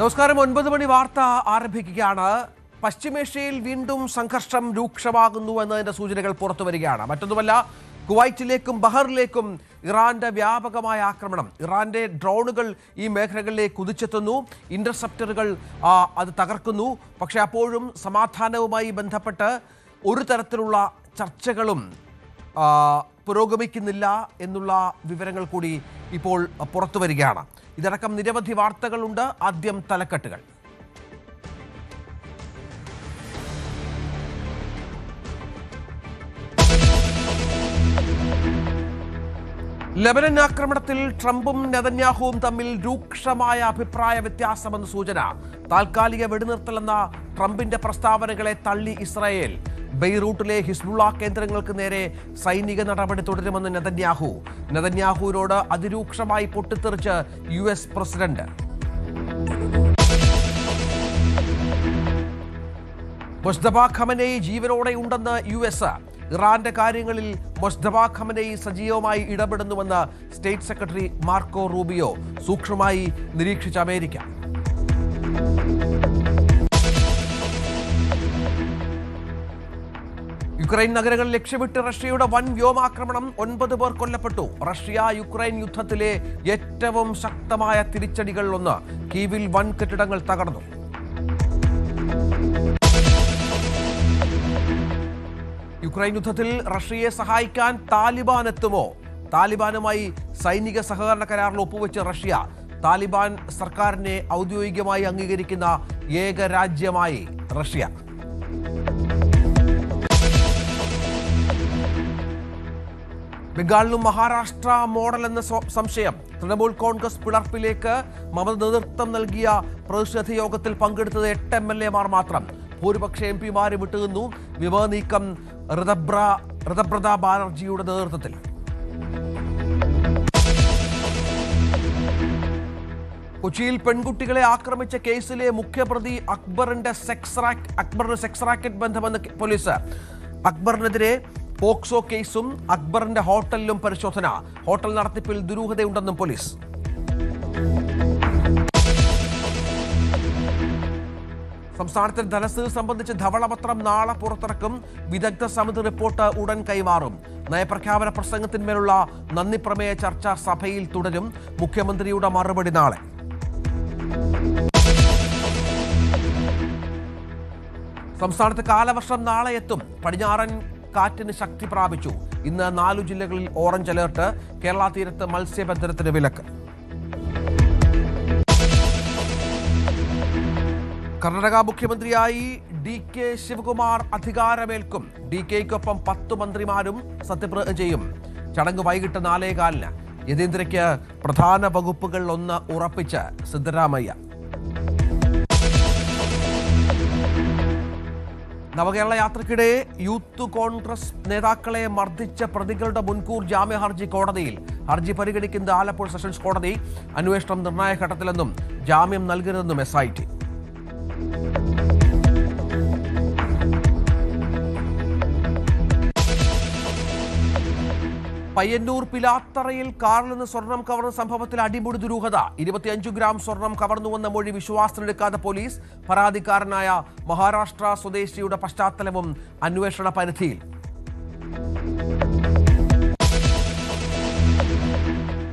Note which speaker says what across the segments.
Speaker 1: നമസ്കാരം. 9 മണി വാർത്ത ആരംഭിക്കുകയാണ്. പശ്ചിമേഷ്യയിൽ വീണ്ടും സംഘർഷം രൂക്ഷമാകുന്നു എന്നതിന്റെ സൂചനകൾ പുറത്തു വരികയാണ്. മറ്റൊന്നുമല്ല, കുവൈറ്റിലേക്കും ബഹറിലേക്കും ഇറാന്റെ വ്യാപകമായ ആക്രമണം. ഇറാന്റെ ഡ്രോണുകൾ ഈ മേഖലകളിലേക്ക് കുതിച്ചെത്തുന്നു, ഇന്റർസെപ്റ്ററുകൾ അത് തകർക്കുന്നു. പക്ഷേ അപ്പോഴും സമാധാനവുമായി ബന്ധപ്പെട്ട് ഒരു തരത്തിലുള്ള ചർച്ചകളും പുരോഗമിക്കുന്നില്ല എന്നുള്ള വിവരങ്ങൾ കൂടി ഇപ്പോൾ പുറത്തു വരികയാണ്. ഇതടക്കം നിരവധി വാർത്തകളുണ്ട്. ആദ്യം തലക്കെട്ടുകൾ. ലെബനൻ ആക്രമണത്തിൽ ട്രംപും നെതന്യാഹുവും തമ്മിൽ രൂക്ഷമായ അഭിപ്രായ വ്യത്യാസമെന്ന് സൂചന. താൽക്കാലിക വെടിനിർത്തലെന്ന ട്രംപിന്റെ പ്രസ്താവനകളെ തള്ളി ഇസ്രായേൽ. ബെയ്റൂട്ടിലെ ഹിസ്ബുള്ള കേന്ദ്രങ്ങൾക്ക് നേരെ സൈനിക നടപടി തുടരുമെന്ന് നെതന്യാഹുവിനോട് അതിരൂക്ഷമായി പൊട്ടിത്തെറിച്ച് US പ്രസിഡന്റ്. മുസ്തഫ ഖമനേയി ജീവനോടെയുണ്ടെന്ന് US. ഇറാന്റെ കാര്യങ്ങളിൽ മുസ്തഫ ഖമനേയി സജീവമായി ഇടപെടുന്നുവെന്ന് സ്റ്റേറ്റ് സെക്രട്ടറി മാർക്കോ റൂബിയോ സൂക്ഷ്മമായി നിരീക്ഷിച്ച അമേരിക്ക. യുക്രൈൻ നഗരങ്ങൾ ലക്ഷ്യമിട്ട് റഷ്യയുടെ വൻ വ്യോമാക്രമണം. 9 പേർ കൊല്ലപ്പെട്ടു. റഷ്യ യുക്രൈൻ യുദ്ധത്തിലെ ഏറ്റവും ശക്തമായ തിരിച്ചടികൾ ഒന്ന്. കീവിൽ വൻ കെട്ടിടങ്ങൾ തകർന്നു. യുക്രൈൻ യുദ്ധത്തിൽ റഷ്യയെ സഹായിക്കാൻ താലിബാൻ എത്തുമോ? താലിബാനുമായി സൈനിക സഹകരണ കരാറിൽ ഒപ്പുവെച്ച് റഷ്യ. താലിബാൻ സർക്കാരിനെ ഔദ്യോഗികമായി അംഗീകരിക്കുന്ന ഏക രാജ്യമായി റഷ്യ. ബംഗാളിലും മഹാരാഷ്ട്ര മോഡൽ എന്ന സംശയം. തൃണമൂൽ കോൺഗ്രസ് പിളർപ്പിലേക്ക് മമത നേതൃത്വം നൽകിയ പ്രതിഷേധ യോഗത്തിൽ പങ്കെടുത്തത് 8 MLA മാത്രം. ഭൂരിപക്ഷ MP വിട്ടുനിന്നു. വിമത നീക്കം ഋതബ്രത ബാനർജിയുടെ നേതൃത്വത്തിൽ. കൊച്ചിയിൽ പെൺകുട്ടികളെ ആക്രമിച്ച കേസിലെ മുഖ്യപ്രതി അക്ബറിന് സെക്സ് റാക്കറ്റ് ബന്ധമെന്ന് പോലീസ്. അക്ബറിനെതിരെ പോക്സോ കേസും അക്ബറിന്റെ ഹോട്ടലിലും പരിശോധന. ഹോട്ടൽ നടത്തിപ്പിൽ ദുരൂഹതയുണ്ടെന്നും പോലീസ്. സംസ്ഥാനത്തിൽ ധനസ്ഥിതി സംബന്ധിച്ച് ധവളപത്രം നാളെ പുറത്തിറക്കും. വിദഗ്ധ സമിതി റിപ്പോർട്ട് ഉടൻ കൈമാറും. നയപ്രഖ്യാപന പ്രസംഗത്തിന്മേലുള്ള നന്ദി പ്രമേയ ചർച്ച സഭയിൽ തുടരും. മുഖ്യമന്ത്രിയുടെ മറുപടി നാളെ. സംസ്ഥാനത്ത് കാലവർഷം നാളെ എത്തും. പടിഞ്ഞാറൻ കാറ്റിന് ശക്തി പ്രാപിച്ചു. ഇന്ന് 4 ജില്ലകളിൽ ഓറഞ്ച് അലേർട്ട്. കേരള തീരത്ത് മത്സ്യബന്ധനത്തിന് വിലക്ക്. കർണാടക മുഖ്യമന്ത്രിയായി DK ശിവകുമാർ അധികാരമേൽക്കും. DKയ്ക്കൊപ്പം 10 മന്ത്രിമാരും സത്യപ്രതിജ്ഞ ചെയ്യും. ചടങ്ങ് വൈകിട്ട് 4:15. യതീന്ദ്രയ്ക്ക് പ്രധാന വകുപ്പുകളിൽ ഒന്ന് ഉറപ്പിച്ച് സിദ്ധരാമയ്യ. നവകേരള യാത്രയ്ക്കിടെ യൂത്ത് കോൺഗ്രസ് നേതാക്കളെ മർദ്ദിച്ച പ്രതികളുടെ മുൻകൂർ ജാമ്യ ഹർജി കോടതിയിൽ. ഹർജി പരിഗണിക്കുന്നത് ആലപ്പുഴ സെഷൻസ് കോടതി. അന്വേഷണം നിർണായക ഘട്ടത്തിലെന്നും ജാമ്യം നൽകരുതെന്നും SIT. പയ്യന്നൂർ പിലാത്തറയിൽ കാറിൽ നിന്ന് സ്വർണം കവർന്ന സംഭവത്തിൽ അടിമുടി ദുരൂഹത. 25 ഗ്രാം സ്വർണം കവർന്നുവെന്ന മൊഴി വിശ്വാസത്തിലെടുക്കാതെ പോലീസ്. പരാതിക്കാരനായ മഹാരാഷ്ട്ര സ്വദേശിയുടെ പശ്ചാത്തലവും അന്വേഷണ പരിധിയിൽ.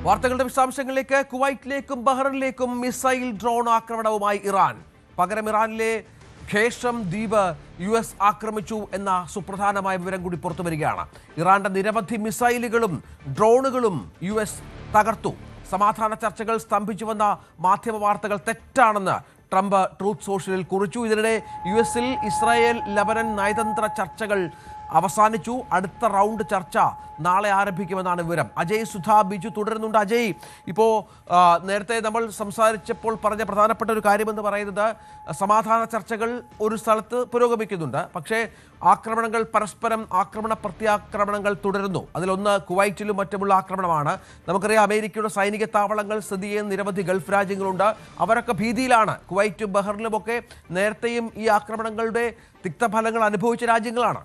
Speaker 1: വാർത്തകളുടെ വിശദാംശങ്ങളിലേക്ക്. കുവൈറ്റിലേക്കും ബഹ്റിനിലേക്കും മിസൈൽ ഡ്രോൺ ആക്രമണവുമായി ഇറാൻ. പകരം ഇറാനിലെ ഖേഷം ദ്വീപ് US ആക്രമിച്ചു എന്ന സുപ്രധാനമായ വിവരം കൂടി പുറത്തു വരികയാണ്. ഇറാന്റെ നിരവധി മിസൈലുകളും ഡ്രോണുകളും US തകർത്തു. സമാധാന ചർച്ചകൾ സ്തംഭിച്ചുവെന്ന മാധ്യമ വാർത്തകൾ തെറ്റാണെന്ന് ട്രംപ് ട്രൂത്ത് സോഷ്യലിൽ കുറിച്ചു. ഇതിനിടെ US-ൽ ഇസ്രായേൽ ലെബനൻ നയതന്ത്ര ചർച്ചകൾ അവസാനിച്ചു. അടുത്ത റൗണ്ട് ചർച്ച നാളെ ആരംഭിക്കുമെന്നാണ് വിവരം. അജയ് സുധ ബിജു തുടരുന്നുണ്ട്. അജയ്, ഇപ്പോൾ നേരത്തെ നമ്മൾ സംസാരിച്ചപ്പോൾ പറഞ്ഞ പ്രധാനപ്പെട്ട ഒരു കാര്യമെന്ന് പറയുന്നത് സമാധാന ചർച്ചകൾ ഒരു സ്ഥലത്ത് പുരോഗമിക്കുന്നുണ്ട്. പക്ഷേ ആക്രമണങ്ങൾ, പരസ്പരം ആക്രമണ പ്രത്യാക്രമണങ്ങൾ തുടരുന്നു. അതിലൊന്ന് കുവൈറ്റിലും മറ്റുമുള്ള ആക്രമണമാണ്. നമുക്കറിയാം, അമേരിക്കയുടെ സൈനിക താവളങ്ങൾ സ്ഥിതി ചെയ്യുന്ന നിരവധി ഗൾഫ് രാജ്യങ്ങളുണ്ട്. അവരൊക്കെ ഭീതിയിലാണ്. കുവൈറ്റും ബഹ്റിനുമൊക്കെ നേരത്തെയും ഈ ആക്രമണങ്ങളുടെ തിക്തഫലങ്ങൾ അനുഭവിച്ച രാജ്യങ്ങളാണ്.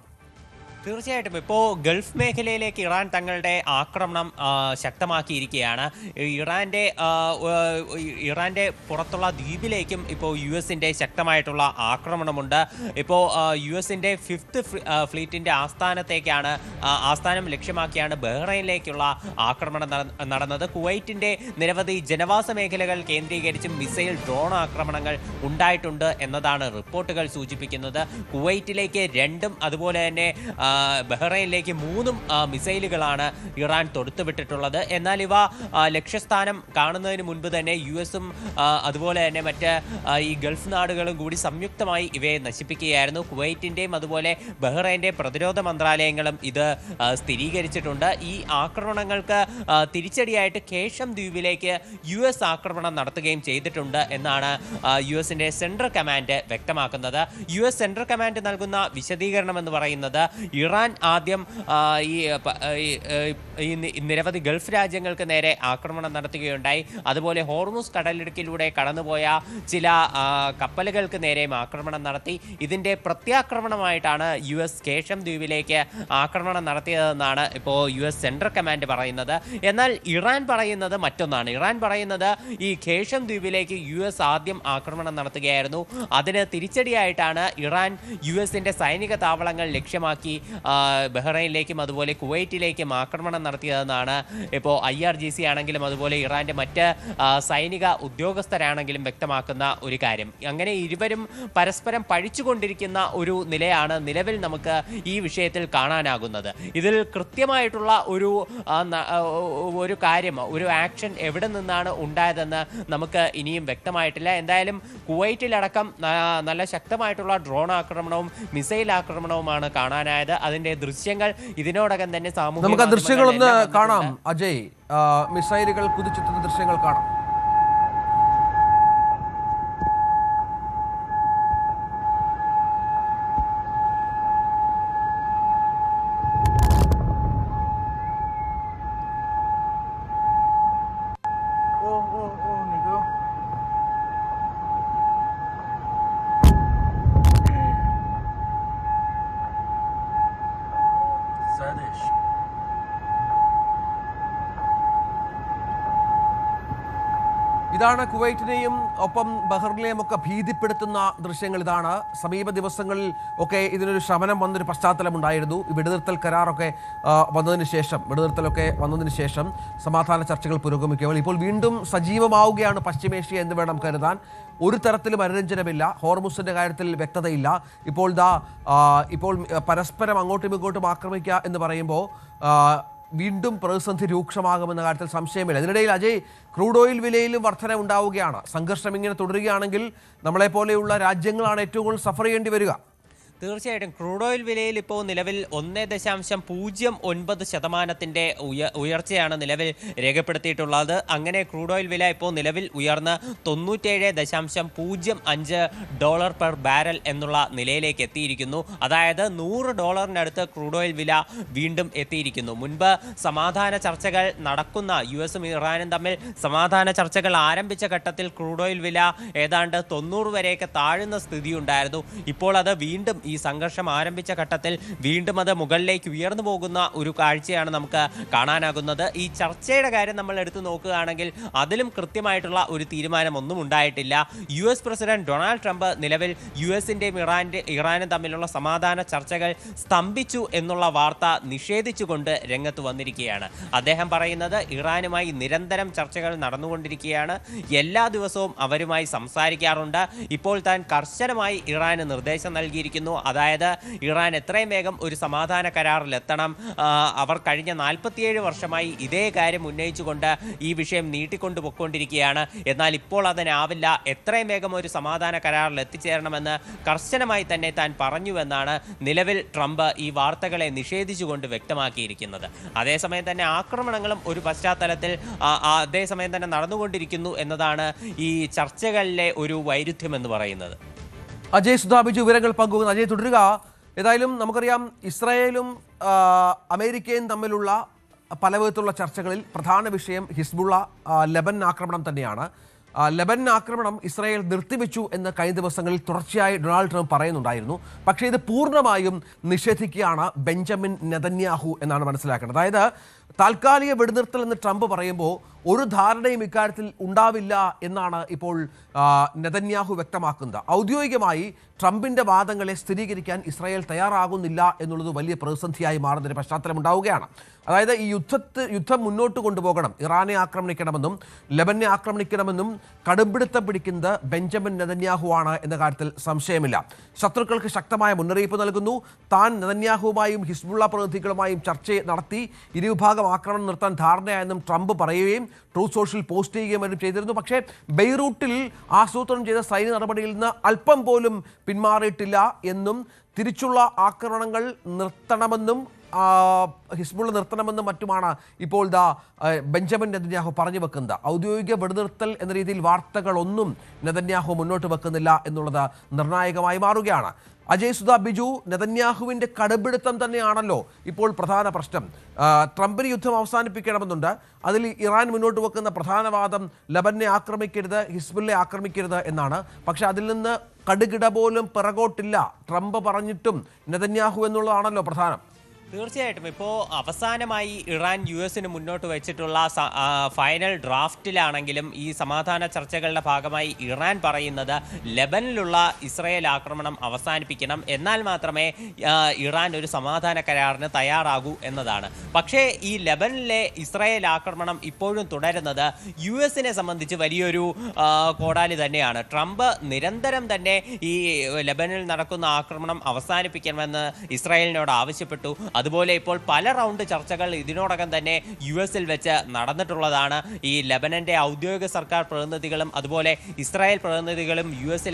Speaker 2: തീർച്ചയായിട്ടും ഇപ്പോൾ ഗൾഫ് മേഖലയിലേക്ക് ഇറാൻ തങ്ങളുടെ ആക്രമണം ശക്തമാക്കിയിരിക്കുകയാണ്. ഇറാന്റെ പുറത്തുള്ള ദ്വീപിലേക്കും ഇപ്പോൾ US-ന്റെ ശക്തമായിട്ടുള്ള ആക്രമണമുണ്ട്. ഇപ്പോൾ US-ന്റെ 5th ഫ്ലീറ്റിന്റെ ആസ്ഥാനം ലക്ഷ്യമാക്കിയാണ് ബഹ്റൈനിലേക്കുള്ള ആക്രമണം നടന്നത്. കുവൈറ്റിന്റെ നിരവധി ജനവാസ മേഖലകൾ കേന്ദ്രീകരിച്ചും മിസൈൽ ഡ്രോൺ ആക്രമണങ്ങൾ ഉണ്ടായിട്ടുണ്ട് എന്നതാണ് റിപ്പോർട്ടുകൾ സൂചിപ്പിക്കുന്നത്. കുവൈറ്റിലേക്ക് 2ഉം അതുപോലെ തന്നെ ബഹ്റൈനിലേക്ക് 3ഉം മിസൈലുകളാണ് ഇറാൻ തൊടുത്തുവിട്ടിട്ടുള്ളത്. എന്നാൽ ഇവ ലക്ഷ്യസ്ഥാനം കാണുന്നതിന് മുൻപ് തന്നെ US-ഉം അതുപോലെ തന്നെ മറ്റ് ഈ ഗൾഫ് നാടുകളും കൂടി സംയുക്തമായി ഇവയെ നശിപ്പിക്കുകയായിരുന്നു. കുവൈറ്റിൻ്റെയും അതുപോലെ ബഹ്റൈൻ്റെയും പ്രതിരോധ മന്ത്രാലയങ്ങളും ഇത് സ്ഥിരീകരിച്ചിട്ടുണ്ട്. ഈ ആക്രമണങ്ങൾക്ക് തിരിച്ചടിയായിട്ട് കേഷം ദ്വീപിലേക്ക് US ആക്രമണം നടത്തുകയും ചെയ്തിട്ടുണ്ട് എന്നാണ് US-ന്റെ സെൻട്രൽ കമാൻഡ് വ്യക്തമാക്കുന്നത്. US സെൻട്രൽ കമാൻഡ് നൽകുന്ന വിശദീകരണം എന്ന് പറയുന്നത് ഇറാൻ ആദ്യം ഈ നിരവധി ഗൾഫ് രാജ്യങ്ങൾക്ക് നേരെ ആക്രമണം നടത്തുകയുണ്ടായി. അതുപോലെ ഹോർമുസ് കടലിടുക്കിലൂടെ കടന്നുപോയ ചില കപ്പലുകൾക്ക് നേരെയും ആക്രമണം നടത്തി. ഇതിൻ്റെ പ്രത്യാക്രമണമായിട്ടാണ് US കേഷം ദ്വീപിലേക്ക് ആക്രമണം നടത്തിയതെന്നാണ് ഇപ്പോൾ US സെൻട്രൽ കമാൻഡ് പറയുന്നത്. എന്നാൽ ഇറാൻ പറയുന്നത് മറ്റൊന്നാണ്. ഇറാൻ പറയുന്നത് ഈ കേഷം ദ്വീപിലേക്ക് US ആദ്യം ആക്രമണം നടത്തുകയായിരുന്നു. അതിന് തിരിച്ചടിയായിട്ടാണ് ഇറാൻ US-ന്റെ സൈനിക താവളങ്ങൾ ലക്ഷ്യമാക്കി ബഹ്റൈനിലേക്കും അതുപോലെ കുവൈറ്റിലേക്കും ആക്രമണം നടത്തിയതെന്നാണ് ഇപ്പോൾ IRGC ആണെങ്കിലും അതുപോലെ ഇറാന്റെ മറ്റ് സൈനിക ഉദ്യോഗസ്ഥരാണെങ്കിലും വ്യക്തമാക്കുന്ന ഒരു കാര്യം. അങ്ങനെ ഇരുവരും പരസ്പരം പഴിച്ചുകൊണ്ടിരിക്കുന്ന ഒരു നിലയാണ് നിലവിൽ നമുക്ക് ഈ വിഷയത്തിൽ കാണാനാകുന്നത്. ഇതിൽ കൃത്യമായിട്ടുള്ള ഒരു കാര്യം, ഒരു ആക്ഷൻ എവിടെ നിന്നാണ് ഉണ്ടായതെന്ന് നമുക്ക് ഇനിയും വ്യക്തമായിട്ടില്ല. എന്തായാലും കുവൈറ്റിലടക്കം നല്ല ശക്തമായിട്ടുള്ള ഡ്രോൺ ആക്രമണവും മിസൈൽ ആക്രമണവുമാണ് കാണാനായത്. അതിന്റെ ദൃശ്യങ്ങൾ ഇതിനോടകം തന്നെ
Speaker 1: നമുക്ക് ദൃശ്യങ്ങളൊന്ന് കാണാം. അജയ്, മിസൈലുകൾ കുതിച്ചെത്തുന്ന ദൃശ്യങ്ങൾ കാണാം. ഇതാണ് കുവൈറ്റിനെയും ഒപ്പം ബഹ്റിനെയും ഒക്കെ ഭീതിപ്പെടുത്തുന്ന ദൃശ്യങ്ങൾ. ഇതാണ് സമീപ ദിവസങ്ങളിൽ ഒക്കെ ഇതിനൊരു ശമനം വന്നൊരു പശ്ചാത്തലമുണ്ടായിരുന്നു. ഈ വെടിനിർത്തലൊക്കെ വന്നതിന് ശേഷം സമാധാന ചർച്ചകൾ പുരോഗമിക്കുകയാണ്. ഇപ്പോൾ വീണ്ടും സജീവമാവുകയാണ് പശ്ചിമേഷ്യ എന്ന് വേണം കരുതാൻ. ഒരു തരത്തിലും അനുരഞ്ജനമില്ല. ഹോർമുസിന്റെ കാര്യത്തിൽ വ്യക്തതയില്ല. ഇപ്പോൾ പരസ്പരം അങ്ങോട്ടും ഇങ്ങോട്ടും ആക്രമിക്കുക എന്ന് പറയുമ്പോൾ വീണ്ടും പ്രതിസന്ധി രൂക്ഷമാകുമെന്ന കാര്യത്തിൽ സംശയമില്ല. ഇതിനിടയിൽ അജയ്, ക്രൂഡ് ഓയിൽ വിലയിലും വർധന ഉണ്ടാവുകയാണ്. സംഘർഷം ഇങ്ങനെ തുടരുകയാണെങ്കിൽ നമ്മളെപ്പോലെയുള്ള രാജ്യങ്ങളാണ് ഏറ്റവും കൂടുതൽ സഫർ ചെയ്യേണ്ടി വരിക.
Speaker 2: തീർച്ചയായിട്ടും ക്രൂഡ് ഓയിൽ വിലയിൽ ഇപ്പോൾ നിലവിൽ 1.09% ഉയർച്ചയാണ് നിലവിൽ രേഖപ്പെടുത്തിയിട്ടുള്ളത്. അങ്ങനെ ക്രൂഡ് ഓയിൽ വില ഇപ്പോൾ നിലവിൽ ഉയർന്ന് $97.05 പെർ ബാരൽ എന്നുള്ള നിലയിലേക്ക് എത്തിയിരിക്കുന്നു. അതായത് $100 ക്രൂഡ് ഓയിൽ വില വീണ്ടും എത്തിയിരിക്കുന്നു. മുൻപ് സമാധാന ചർച്ചകൾ നടക്കുന്ന US-ഉം ഇറാനും തമ്മിൽ സമാധാന ചർച്ചകൾ ആരംഭിച്ച ഘട്ടത്തിൽ ക്രൂഡ് ഓയിൽ വില ഏതാണ്ട് 90 വരെയൊക്കെ താഴുന്ന സ്ഥിതിയുണ്ടായിരുന്നു. ഇപ്പോൾ അത് വീണ്ടും ഈ സംഘർഷം ആരംഭിച്ച ഘട്ടത്തിൽ വീണ്ടും അത് മുകളിലേക്ക് ഉയർന്നു പോകുന്ന ഒരു കാഴ്ചയാണ് നമുക്ക് കാണാനാകുന്നത്. ഈ ചർച്ചയുടെ കാര്യം നമ്മൾ എടുത്തു നോക്കുകയാണെങ്കിൽ അതിലും കൃത്യമായിട്ടുള്ള ഒരു തീരുമാനമൊന്നും ഉണ്ടായിട്ടില്ല. US പ്രസിഡന്റ് ഡൊണാൾഡ് ട്രംപ് നിലവിൽ US-ന്റെയും ഇറാനും തമ്മിലുള്ള സമാധാന ചർച്ചകൾ സ്തംഭിച്ചു എന്നുള്ള വാർത്ത നിഷേധിച്ചുകൊണ്ട് രംഗത്ത് വന്നിരിക്കുകയാണ്. അദ്ദേഹം പറയുന്നത് ഇറാനുമായി നിരന്തരം ചർച്ചകൾ നടന്നുകൊണ്ടിരിക്കുകയാണ്, എല്ലാ ദിവസവും അവരുമായി സംസാരിക്കാറുണ്ട്. ഇപ്പോൾ താൻ കർശനമായി ഇറാന് നിർദ്ദേശം നൽകിയിരിക്കുന്നു. അതായത് ഇറാൻ എത്രയും വേഗം ഒരു സമാധാന കരാറിലെത്തണം. അവർ കഴിഞ്ഞ 47 വർഷമായി ഇതേ കാര്യം ഉന്നയിച്ചുകൊണ്ട് ഈ വിഷയം നീട്ടിക്കൊണ്ടു പോയിക്കൊണ്ടിരിക്കുകയാണ്. എന്നാൽ ഇപ്പോൾ അതിനാവില്ല. എത്രയും വേഗം ഒരു സമാധാന കരാറിൽ എത്തിച്ചേരണമെന്ന് കർശനമായി തന്നെ താൻ പറഞ്ഞുവെന്നാണ് നിലവിൽ ട്രംപ് ഈ വാർത്തകളെ നിഷേധിച്ചുകൊണ്ട് വ്യക്തമാക്കിയിരിക്കുന്നത്. അതേസമയം തന്നെ ആക്രമണങ്ങളും ഒരു പശ്ചാത്തലത്തിൽ അതേസമയം തന്നെ നടന്നുകൊണ്ടിരിക്കുന്നു എന്നതാണ് ഈ ചർച്ചകളിലെ ഒരു വൈരുദ്ധ്യം എന്ന് പറയുന്നത്.
Speaker 1: അജയ് സുധാബിജു വിവരങ്ങൾ പങ്കുവെക്കുന്നു. അജയ്, തുടരുക. ഏതായാലും നമുക്കറിയാം, ഇസ്രായേലും അമേരിക്കയും തമ്മിലുള്ള പല വിധത്തിലുള്ള ചർച്ചകളിൽ പ്രധാന വിഷയം ഹിസ്ബുള്ള ലെബനൻ ആക്രമണം തന്നെയാണ്. ലെബനൻ ആക്രമണം ഇസ്രായേൽ നിർത്തിവെച്ചു എന്ന് കഴിഞ്ഞ ദിവസങ്ങളിൽ തുടർച്ചയായി ഡൊണാൾഡ് ട്രംപ് പറയുന്നുണ്ടായിരുന്നു. പക്ഷേ ഇത് പൂർണ്ണമായും നിഷേധിക്കുകയാണ് ബെഞ്ചമിൻ നെതന്യാഹു എന്നാണ് മനസ്സിലാക്കേണ്ടത്. അതായത് താൽക്കാലിക വെടിനിർത്തൽ എന്ന് ട്രംപ് പറയുമ്പോൾ ഒരു ധാരണയും ഇക്കാര്യത്തിൽ ഉണ്ടാവില്ല എന്നാണ് ഇപ്പോൾ നെതന്യാഹു വ്യക്തമാക്കുന്നത്. ഔദ്യോഗികമായി ട്രംപിന്റെ വാദങ്ങളെ സ്ഥിരീകരിക്കാൻ ഇസ്രായേൽ തയ്യാറാകുന്നില്ല എന്നുള്ളത് വലിയ പ്രതിസന്ധിയായി മാറുന്നതിന് പശ്ചാത്തലമുണ്ടാവുകയാണ്. അതായത് ഈ യുദ്ധം മുന്നോട്ട് കൊണ്ടുപോകണം, ഇറാനെ ആക്രമിക്കണമെന്നും ലെബനെ ആക്രമിക്കണമെന്നും കടുംപിടുത്തം പിടിക്കുന്നത് ബെഞ്ചമിൻ നെതന്യാഹു ആണ് എന്ന കാര്യത്തിൽ സംശയമില്ല. ശത്രുക്കൾക്ക് ശക്തമായ മുന്നറിയിപ്പ് നൽകുന്നു. താൻ നെതന്യാഹുവുമായും ഹിസ്ബുള്ള പ്രതിനിധികളുമായും ചർച്ച നടത്തി ഇരുവിഭാഗം ആക്രമണം നിർത്താൻ ധാരണയായെന്നും ട്രംപ് പറയുകയും ട്രൂത്ത് സോഷ്യൽ പോസ്റ്റ് ചെയ്യുകയും ചെയ്തിരുന്നു. പക്ഷേ ബെയ്റൂട്ടിൽ ആസൂത്രണം ചെയ്ത സൈനിക നടപടിയിൽ നിന്ന് അല്പം പോലും പിന്മാറിയിട്ടില്ല എന്നും തിരിച്ചുള്ള ആക്രമണങ്ങൾ നിർത്തണമെന്നും ഹിസ്ബുള്ള നിർത്തണമെന്നും മറ്റുമാണ് ഇപ്പോൾ ബെഞ്ചമിൻ നെതന്യാഹു പറഞ്ഞു വെക്കുന്നത്. ഔദ്യോഗിക വെടിനിർത്തൽ എന്ന രീതിയിൽ വാർത്തകളൊന്നും നെതന്യാഹു മുന്നോട്ട് വെക്കുന്നില്ല എന്നുള്ളത് നിർണായകമായി മാറുകയാണ്. അജയ് സുധ, ബിജു, നെതന്യാഹുവിൻ്റെ കടുപിടുത്തം തന്നെയാണല്ലോ ഇപ്പോൾ പ്രധാന പ്രശ്നം. ട്രംപിന് യുദ്ധം അവസാനിപ്പിക്കണമെന്നുണ്ട്. അതിൽ ഇറാൻ മുന്നോട്ട് വെക്കുന്ന പ്രധാന വാദം ലെബനെ ആക്രമിക്കരുത്, ഹിസ്ബുള്ളയെ ആക്രമിക്കരുത് എന്നാണ്. പക്ഷെ അതിൽ നിന്ന് കടുകിട പോലും പിറകോട്ടില്ല ട്രംപ് പറഞ്ഞിട്ടും നെതന്യാഹു എന്നുള്ളതാണല്ലോ പ്രധാനം.
Speaker 2: തീർച്ചയായിട്ടും ഇപ്പോൾ അവസാനമായി ഇറാൻ US മുന്നോട്ട് വെച്ചിട്ടുള്ള ഫൈനൽ ഡ്രാഫ്റ്റിലാണെങ്കിലും ഈ സമാധാന ചർച്ചകളുടെ ഭാഗമായി ഇറാൻ പറയുന്നത് ലെബനിലുള്ള ഇസ്രായേൽ ആക്രമണം അവസാനിപ്പിക്കണം, എന്നാൽ മാത്രമേ ഇറാൻ ഒരു സമാധാന കരാറിന് തയ്യാറാകൂ എന്നതാണ്. പക്ഷേ ഈ ലെബനിലെ ഇസ്രായേൽ ആക്രമണം ഇപ്പോഴും തുടരുന്നത് US സംബന്ധിച്ച് വലിയൊരു കോടാലി തന്നെയാണ്. ട്രംപ് നിരന്തരം തന്നെ ഈ ലെബനിൽ നടക്കുന്ന ആക്രമണം അവസാനിപ്പിക്കണമെന്ന് ഇസ്രായേലിനോട് ആവശ്യപ്പെട്ടു. അതുപോലെ ഇപ്പോൾ പല റൗണ്ട് ചർച്ചകൾ ഇതിനോടകം തന്നെ US വെച്ച് നടന്നിട്ടുള്ളതാണ്. ഈ ലെബനന്റെ ഔദ്യോഗിക സർക്കാർ പ്രതിനിധികളും അതുപോലെ ഇസ്രായേൽ പ്രതിനിധികളും US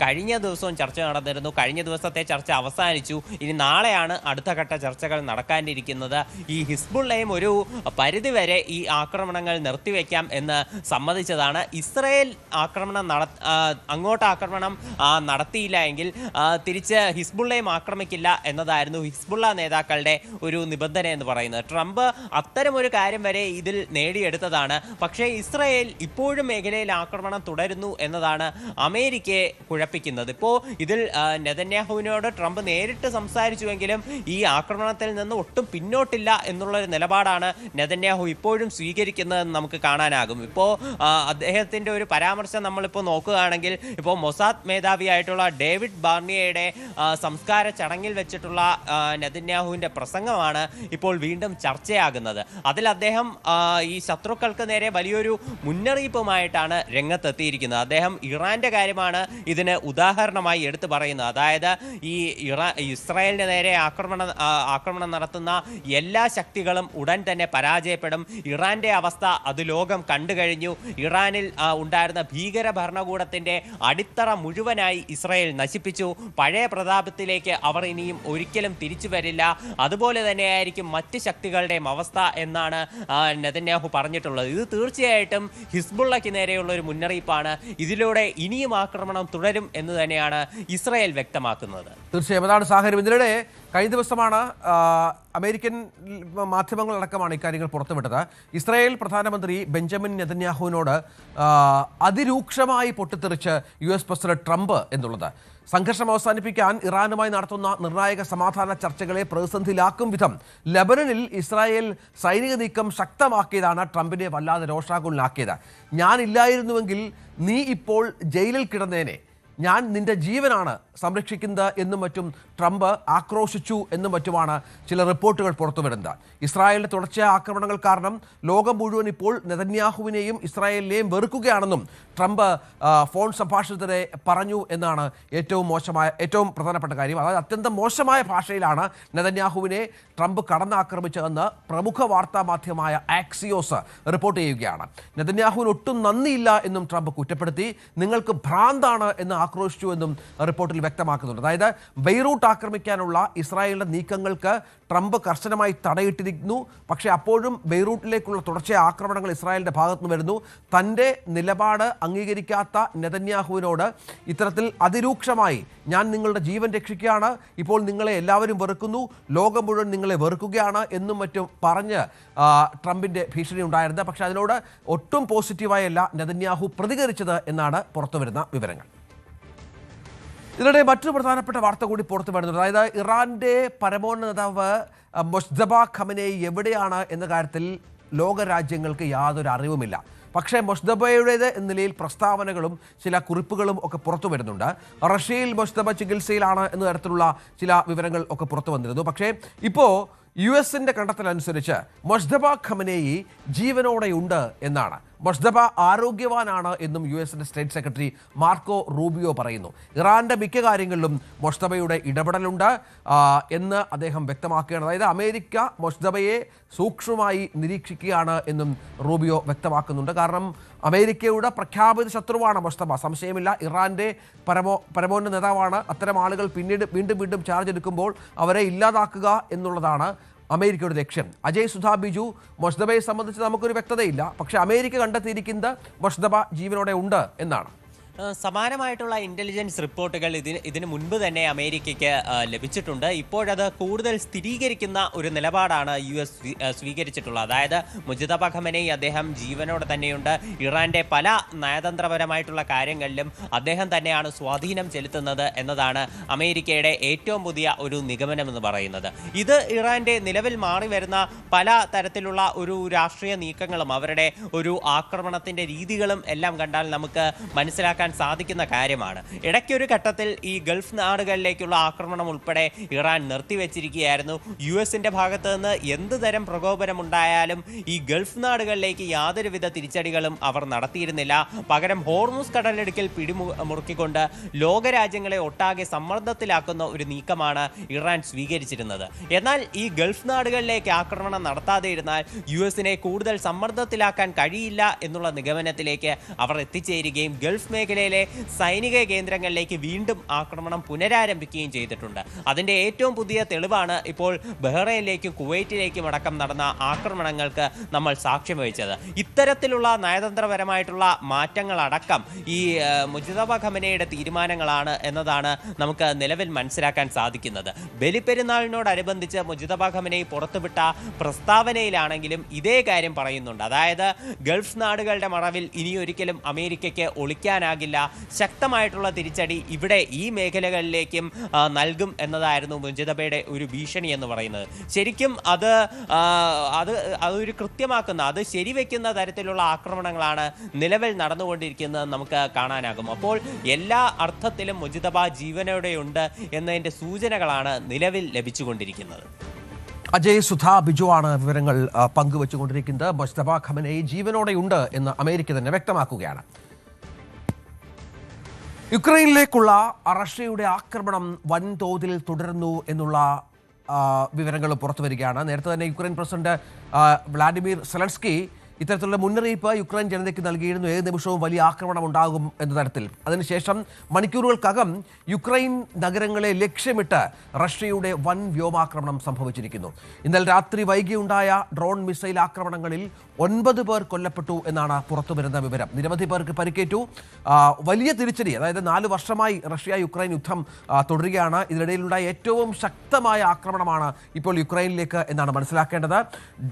Speaker 2: കഴിഞ്ഞ ദിവസവും ചർച്ച നടന്നിരുന്നു. കഴിഞ്ഞ ദിവസത്തെ ചർച്ച അവസാനിച്ചു. ഇനി നാളെയാണ് അടുത്ത ഘട്ട ചർച്ചകൾ നടക്കാനിരിക്കുന്നത്. ഈ ഹിസ്ബുള്ളയും ഒരു പരിധിവരെ ഈ ആക്രമണങ്ങൾ നിർത്തിവെക്കാം എന്ന് സമ്മതിച്ചതാണ്. ഇസ്രായേൽ അങ്ങോട്ട് ആക്രമണം നടത്തിയില്ല എങ്കിൽ തിരിച്ച് ഹിസ്ബുള്ളയും ആക്രമിക്കില്ല എന്നതായിരുന്നു ഹിസ്ബുള്ള നേതാക്കളുടെ ഒരു നിബന്ധന എന്ന് പറയുന്നത്. ട്രംപ് അത്തരമൊരു കാര്യം വരെ ഇതിൽ നേടിയെടുത്തതാണ്. പക്ഷേ ഇസ്രായേൽ ഇപ്പോഴും മേഖലയിൽ ആക്രമണം തുടരുന്നു എന്നതാണ് അമേരിക്കയെ കുഴപ്പിക്കുന്നത്. ഇപ്പോൾ ഇതിൽ നെതന്യാഹുവിനോട് ട്രംപ് നേരിട്ട് സംസാരിച്ചുവെങ്കിലും ഈ ആക്രമണത്തിൽ നിന്ന് ഒട്ടും പിന്നോട്ടില്ല എന്നുള്ളൊരു നിലപാടാണ് നെതന്യാഹു ഇപ്പോഴും സ്വീകരിക്കുന്നതെന്ന് നമുക്ക് കാണാനാകും. ഇപ്പോൾ അദ്ദേഹത്തിൻ്റെ ഒരു പരാമർശം നമ്മളിപ്പോൾ നോക്കുകയാണെങ്കിൽ ഇപ്പോൾ മൊസാദ് മേധാവിയായിട്ടുള്ള ഡേവിഡ് ബാർണിയയുടെ സംസ്കാര ചടങ്ങിൽ വെച്ചിട്ടുള്ള നെതന്യാഹുവിൻ്റെ പ്രസംഗമാണ് ഇപ്പോൾ വീണ്ടും ചർച്ചയാകുന്നത്. അതിൽ അദ്ദേഹം ഈ ശത്രുക്കൾക്ക് നേരെ വലിയൊരു മുന്നറിയിപ്പുമായിട്ടാണ് രംഗത്തെത്തിയിരിക്കുന്നത്. അദ്ദേഹം ഇറാന്റെ കാര്യമാണ് ഇതിന് ഉദാഹരണമായി എടുത്തു പറയുന്നത്. അതായത് ഈ ഇസ്രായേലിന് നേരെ ആക്രമണം നടത്തുന്ന എല്ലാ ശക്തികളും ഉടൻ തന്നെ പരാജയപ്പെടും. ഇറാന്റെ അവസ്ഥ അത് ലോകം കണ്ടു കഴിഞ്ഞു. ഇറാനിൽ ഉണ്ടായിരുന്ന ഭീകര ഭരണകൂടത്തിന്റെ അടിത്തറ മുഴുവനായി ഇസ്രായേൽ നശിപ്പിച്ചു. പഴയ പ്രതാപത്തിലേക്ക് അവർ ഇനിയും ഒരിക്കലും തിരിച്ചു വരില്ല. അതുപോലെ തന്നെയായിരിക്കും മറ്റ് ശക്തികളുടെയും അവസ്ഥ എന്നാണ് നെതന്യാഹു പറഞ്ഞിട്ടുള്ളത്. ഇത് തീർച്ചയായിട്ടും ഹിസ്ബുള്ളയ്ക്ക് നേരെയുള്ള ഒരു മുന്നറിയിപ്പാണ്. ഇതിലൂടെ ഇനിയും ആക്രമണം തുടരും എന്ന് തന്നെയാണ് ഇസ്രായേൽ വ്യക്തമാക്കുന്നത്.
Speaker 1: തീർച്ചയായും അതാണ് സാഹചര്യം. ഇതിനിടെ കഴിഞ്ഞ ദിവസമാണ് അമേരിക്കൻ മാധ്യമങ്ങളടക്കമാണ് ഇക്കാര്യങ്ങൾ പുറത്തുവിട്ടത്. ഇസ്രായേൽ പ്രധാനമന്ത്രി ബെഞ്ചമിൻ നെതന്യാഹുവിനോട് അതിരൂക്ഷമായി പൊട്ടിത്തെറിച്ച് US പ്രസിഡന്റ് ട്രംപ് എന്നുള്ളത്. സംഘർഷം അവസാനിപ്പിക്കാൻ ഇറാനുമായി നടത്തുന്ന നിർണായക സമാധാന ചർച്ചകളെ പ്രതിസന്ധിയിലാക്കും വിധം ലെബനനിൽ ഇസ്രായേൽ സൈനിക നീക്കം ശക്തമാക്കിയതാണ് ട്രംപിനെ വല്ലാതെ രോഷാകുലനാക്കിയത്. ഞാനില്ലായിരുന്നുവെങ്കിൽ നീ ഇപ്പോൾ ജയിലിൽ കിടന്നേനെ, ഞാൻ നിന്റെ ജീവനാണ് സംരക്ഷിക്കുന്നത് എന്നും മറ്റും ട്രംപ് ആക്രോശിച്ചു എന്നും മറ്റുമാണ് ചില റിപ്പോർട്ടുകൾ പുറത്തുവരുന്നത്. ഇസ്രായേലിന്റെ തുടർച്ചയായ ആക്രമണങ്ങൾ കാരണം ലോകം മുഴുവൻ ഇപ്പോൾ നെതന്യാഹുവിനെയും ഇസ്രായേലിനെയും വെറുക്കുകയാണെന്നും ട്രംപ് ഫോൺ സംഭാഷണത്തിനെ പറഞ്ഞു എന്നാണ് ഏറ്റവും പ്രധാനപ്പെട്ട കാര്യം. അതായത് അത്യന്തം മോശമായ ഭാഷയിലാണ് നെതന്യാഹുവിനെ ട്രംപ് കടന്നാക്രമിച്ചതെന്ന് പ്രമുഖ വാർത്താ മാധ്യമമായ ആക്സിയോസ് റിപ്പോർട്ട് ചെയ്യുകയാണ്. നെതന്യാഹുവിന് ഒട്ടും നന്ദിയില്ല എന്നും ട്രംപ് കുറ്റപ്പെടുത്തി. നിങ്ങൾക്ക് ഭ്രാന്താണ് എന്ന് ആക്രോശിച്ചു എന്നും റിപ്പോർട്ടിൽ വ്യക്തമാക്കുന്നുണ്ട്. അതായത് ബെയ്റൂട്ട് ആക്രമിക്കാനുള്ള ഇസ്രായേലിന്റെ നീക്കങ്ങൾക്ക് ട്രംപ് കർശനമായി തടയിട്ടിരിക്കുന്നു. പക്ഷേ അപ്പോഴും ബെയ്റൂട്ടിലേക്കുള്ള തുടർച്ചയായ ആക്രമണങ്ങൾ ഇസ്രായേലിന്റെ ഭാഗത്തുനിന്ന് വരുന്നു. തൻ്റെ നിലപാട് അംഗീകരിക്കാത്ത നെതന്യാഹുവിനോട് ഇത്തരത്തിൽ അതിരൂക്ഷമായി ഞാൻ നിങ്ങളുടെ ജീവൻ രക്ഷിക്കുകയാണ്, ഇപ്പോൾ നിങ്ങളെ എല്ലാവരും വെറുക്കുന്നു, ലോകം മുഴുവൻ നിങ്ങളെ വെറുക്കുകയാണ് എന്നും മറ്റും പറഞ്ഞ് ട്രംപിന്റെ ഭീഷണി ഉണ്ടായിരുന്നത്. പക്ഷേ അതിനോട് ഒട്ടും പോസിറ്റീവായല്ല നെതന്യാഹു പ്രതികരിച്ചത് എന്നാണ് പുറത്തുവരുന്ന വിവരങ്ങൾ. ഇതിനിടെ മറ്റൊരു പ്രധാനപ്പെട്ട വാർത്ത കൂടി പുറത്തു വരുന്നുണ്ട്. അതായത് ഇറാന്റെ പരമോന്നത നേതാവ് മൊജ്തബ ഖമനേയി എവിടെയാണ് എന്ന കാര്യത്തിൽ ലോകരാജ്യങ്ങൾക്ക് യാതൊരു അറിവുമില്ല. പക്ഷേ മൊജ്തബയുടേത് എന്ന നിലയിൽ പ്രസ്താവനകളും ചില കുറിപ്പുകളും ഒക്കെ പുറത്തു വരുന്നുണ്ട്. റഷ്യയിൽ മൊജ്തബ ചികിത്സയിലാണ് എന്ന തരത്തിലുള്ള ചില വിവരങ്ങൾ ഒക്കെ പുറത്തു വന്നിരുന്നു. പക്ഷേ ഇപ്പോൾ US-ന്റെ കണ്ടെത്തലനുസരിച്ച് മൊജ്തബ ഖമനേയി ജീവനോടെയുണ്ട് എന്നാണ്. മൊജ്തബ ആരോഗ്യവാനാണ് എന്നും US-ന്റെ സ്റ്റേറ്റ് സെക്രട്ടറി മാർക്കോ റൂബിയോ പറയുന്നു. ഇറാന്റെ മിക്ക കാര്യങ്ങളിലും മൊജ്തബയുടെ ഇടപെടലുണ്ട് എന്ന് അദ്ദേഹം വ്യക്തമാക്കുകയാണ്. അതായത് അമേരിക്ക മൊജ്തബയെ സൂക്ഷ്മമായി നിരീക്ഷിക്കുകയാണ് എന്നും റൂബിയോ വ്യക്തമാക്കുന്നുണ്ട്. കാരണം അമേരിക്കയുടെ പ്രഖ്യാപിത ശത്രുവാണ് മൊജ്തബ, സംശയമില്ല. ഇറാന്റെ പരമോന്നത നേതാവാണ്. അത്തരം ആളുകൾ പിന്നീട് വീണ്ടും ചാർജ് എടുക്കുമ്പോൾ അവരെ ഇല്ലാതാക്കുക എന്നുള്ളതാണ് അമേരിക്കയുടെ ലക്ഷ്യം. അജയ് സുധാ ബിജു, മൊജ്തബയെ സംബന്ധിച്ച് നമുക്കൊരു വ്യക്തതയില്ല. പക്ഷേ അമേരിക്ക കണ്ടെത്തിയിരിക്കുന്നത് മൊജ്തബ ജീവനോടെ ഉണ്ട് എന്നാണ്.
Speaker 2: സമാനമായിട്ടുള്ള ഇന്റലിജൻസ് റിപ്പോർട്ടുകൾ ഇതിന് മുൻപ് തന്നെ അമേരിക്കയ്ക്ക് ലഭിച്ചിട്ടുണ്ട്. ഇപ്പോഴത് കൂടുതൽ സ്ഥിരീകരിക്കുന്ന ഒരു നിലപാടാണ് US സ്വീകരിച്ചിട്ടുള്ളത്. അതായത് മുജ്തബ ഖമനേയി അദ്ദേഹം ജീവനോടെ തന്നെയുണ്ട്. ഇറാന്റെ പല നയതന്ത്രപരമായിട്ടുള്ള കാര്യങ്ങളിലും അദ്ദേഹം തന്നെയാണ് സ്വാധീനം ചെലുത്തുന്നത് എന്നതാണ് അമേരിക്കയുടെ ഏറ്റവും പുതിയ ഒരു നിഗമനം എന്ന് പറയുന്നത്. ഇത് ഇറാന്റെ നിലവിൽ മാറി വരുന്ന പല തരത്തിലുള്ള ഒരു രാഷ്ട്രീയ നീക്കങ്ങളും അവരുടെ ഒരു ആക്രമണത്തിന്റെ രീതികളും എല്ലാം കണ്ടാൽ നമുക്ക് മനസ്സിലാക്കാൻ സാധിക്കുന്ന കാര്യമാണ്. ഇടയ്ക്കൊരു ഘട്ടത്തിൽ ഈ ഗൾഫ് നാടുകളിലേക്കുള്ള ആക്രമണം ഉൾപ്പെടെ ഇറാൻ നിർത്തിവെച്ചിരിക്കുകയായിരുന്നു. US-ന്റെ ഭാഗത്ത് നിന്ന് എന്ത് തരം പ്രകോപനം ഉണ്ടായാലും ഈ ഗൾഫ് നാടുകളിലേക്ക് യാതൊരുവിധ തിരിച്ചടികളും അവർ നടത്തിയിരുന്നില്ല. പകരം ഹോർമുസ് കടലിടുക്കിൽ പിടിമുറുക്കിക്കൊണ്ട് ലോകരാജ്യങ്ങളെ ഒട്ടാകെ സമ്മർദ്ദത്തിലാക്കുന്ന ഒരു നീക്കമാണ് ഇറാൻ സ്വീകരിച്ചിരുന്നത്. എന്നാൽ ഈ ഗൾഫ് നാടുകളിലേക്ക് ആക്രമണം നടത്താതെ ഇരുന്നാൽ US-നെ കൂടുതൽ സമ്മർദ്ദത്തിലാക്കാൻ കഴിയില്ല എന്നുള്ള നിഗമനത്തിലേക്ക് അവർ എത്തിച്ചേരുകയും ഗൾഫ് മേഖലയിലെ സൈനിക കേന്ദ്രങ്ങളിലേക്ക് വീണ്ടും ആക്രമണം പുനരാരംഭിക്കുകയും ചെയ്തിട്ടുണ്ട്. അതിൻ്റെ ഏറ്റവും പുതിയ തെളിവാണ് ഇപ്പോൾ ബഹ്റൈനിലേക്കും കുവൈറ്റിലേക്കും അടക്കം നടന്ന ആക്രമണങ്ങൾക്ക് നമ്മൾ സാക്ഷ്യം വഹിച്ചത്. ഇത്തരത്തിലുള്ള നയതന്ത്രപരമായിട്ടുള്ള മാറ്റങ്ങളടക്കം ഈ മുജ്തബ ഖമനേയുടെ തീരുമാനങ്ങളാണ് എന്നതാണ് നമുക്ക് നിലവിൽ മനസ്സിലാക്കാൻ സാധിക്കുന്നത്. ബലിപ്പെരുന്നാളിനോടനുബന്ധിച്ച് മുജ്തബ ഖമനേയി പുറത്തുവിട്ട പ്രസ്താവനയിലാണെങ്കിലും ഇതേ കാര്യം പറയുന്നുണ്ട്. അതായത് ഗൾഫ് നാടുകളുടെ മറവിൽ ഇനിയൊരിക്കലും അമേരിക്കയ്ക്ക് ഒളിക്കാനാകില്ല, ശക്തമായിട്ടുള്ള തിരിച്ചടി ഇവിടെ ഈ മേഖലകളിലേക്കും നൽകും എന്നതായിരുന്നു മുജ്തബയുടെ ഒരു ഭീഷണി എന്ന് പറയുന്നത്. ശരിക്കും അതൊരു കൃത്യമാക്കുന്ന, അത് ശരിവെക്കുന്ന തരത്തിലുള്ള ആക്രമണങ്ങളാണ് നിലവിൽ നടന്നുകൊണ്ടിരിക്കുന്നത് നമുക്ക് കാണാനാകും. അപ്പോൾ എല്ലാ അർത്ഥത്തിലും മുജ്തബ ജീവനോടെയുണ്ട് എന്നതിൻ്റെ സൂചനകളാണ് നിലവിൽ ലഭിച്ചുകൊണ്ടിരിക്കുന്നത്.
Speaker 1: അജയ് സുധാ ബിജു ആണ് വിവരങ്ങൾ പങ്കുവെച്ചുകൊണ്ടിരിക്കുന്നത്. മൊജ്തബ ഖമനേയി ജീവനോടെയുണ്ട് എന്ന് അമേരിക്ക തന്നെ വ്യക്തമാക്കുകയാണ്. യുക്രൈനിലേക്കുള്ള റഷ്യയുടെ ആക്രമണം വൻതോതിൽ തുടരുന്നു എന്നുള്ള വിവരങ്ങൾ പുറത്തു വരികയാണ്. നേരത്തെ തന്നെ യുക്രൈൻ പ്രസിഡന്റ് വ്ളാഡിമിർ സെലൻസ്കി ഇത്തരത്തിലുള്ള മുന്നറിയിപ്പ് യുക്രൈൻ ജനതയ്ക്ക് നൽകിയിരുന്നു. ഏത് നിമിഷവും വലിയ ആക്രമണം ഉണ്ടാകും എന്ന തരത്തിൽ. അതിനുശേഷം മണിക്കൂറുകൾക്കകം യുക്രൈൻ നഗരങ്ങളെ ലക്ഷ്യമിട്ട് റഷ്യയുടെ വൻ വ്യോമാക്രമണം സംഭവിച്ചിരിക്കുന്നു. ഇന്നലെ രാത്രി വൈകിയുണ്ടായ ഡ്രോൺ മിസൈൽ ആക്രമണങ്ങളിൽ 9 പേർ കൊല്ലപ്പെട്ടു എന്നാണ് പുറത്തുവരുന്ന വിവരം. നിരവധി പേർക്ക് പരിക്കേറ്റു. വലിയ തിരിച്ചടി, അതായത് 4 വർഷമായി റഷ്യ യുക്രൈൻ യുദ്ധം തുടരുകയാണ്. ഇതിനിടയിലുണ്ടായ ഏറ്റവും ശക്തമായ ആക്രമണമാണ് ഇപ്പോൾ യുക്രൈനിലേക്ക് എന്നാണ് മനസ്സിലാക്കേണ്ടത്.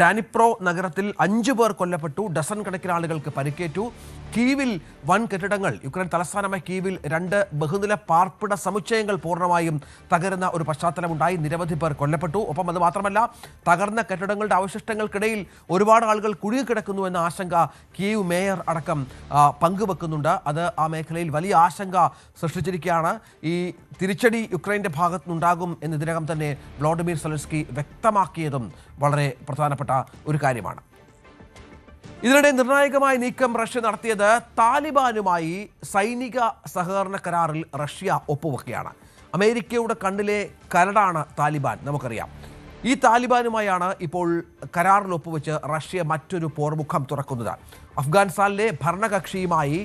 Speaker 1: ഡാനിപ്രോ നഗരത്തിൽ 5 പേർ കൊല്ലപ്പെട്ടു, ഡസൻ കണക്കിന് ആളുകൾക്ക് പരിക്കേറ്റു. കീവിൽ വൻ കെട്ടിടങ്ങൾ, യുക്രൈൻ തലസ്ഥാനമായ കീവിൽ 2 ബഹുനില പാർപ്പിട സമുച്ചയങ്ങൾ പൂർണ്ണമായും തകരുന്ന ഒരു പശ്ചാത്തലമുണ്ടായി. നിരവധി പേർ കൊല്ലപ്പെട്ടു. ഒപ്പം അത് മാത്രമല്ല, തകർന്ന കെട്ടിടങ്ങളുടെ അവശിഷ്ടങ്ങൾക്കിടയിൽ ഒരുപാട് ആളുകൾ കുടുങ്ങിക്കിടക്കുന്നു എന്ന ആശങ്ക കീവ് മേയർ അടക്കം പങ്കുവെക്കുന്നുണ്ട്. അത് ആ മേഖലയിൽ വലിയ ആശങ്ക സൃഷ്ടിച്ചിരിക്കുകയാണ്. ഈ തിരിച്ചടി യുക്രൈൻ്റെ ഭാഗത്തു നിന്നുണ്ടാകും എന്ന് ഇതിനകം തന്നെ വ്ളാഡിമിർ സെലൻസ്കി വ്യക്തമാക്കിയതും വളരെ പ്രധാനപ്പെട്ട ഒരു കാര്യമാണ്. ഇതിനിടെ നിർണായകമായ നീക്കം റഷ്യ നടത്തിയത് താലിബാനുമായി സൈനിക സഹകരണ കരാറിൽ റഷ്യ ഒപ്പുവെക്കുകയാണ്. അമേരിക്കയുടെ കണ്ണിലെ കരടാണ് താലിബാൻ, നമുക്കറിയാം. ഈ താലിബാനുമായാണ് ഇപ്പോൾ കരാറിൽ ഒപ്പുവെച്ച് റഷ്യ മറ്റൊരു പോർമുഖം തുറക്കുന്നത്. അഫ്ഗാനിസ്ഥാനിലെ ഭരണകക്ഷിയുമായി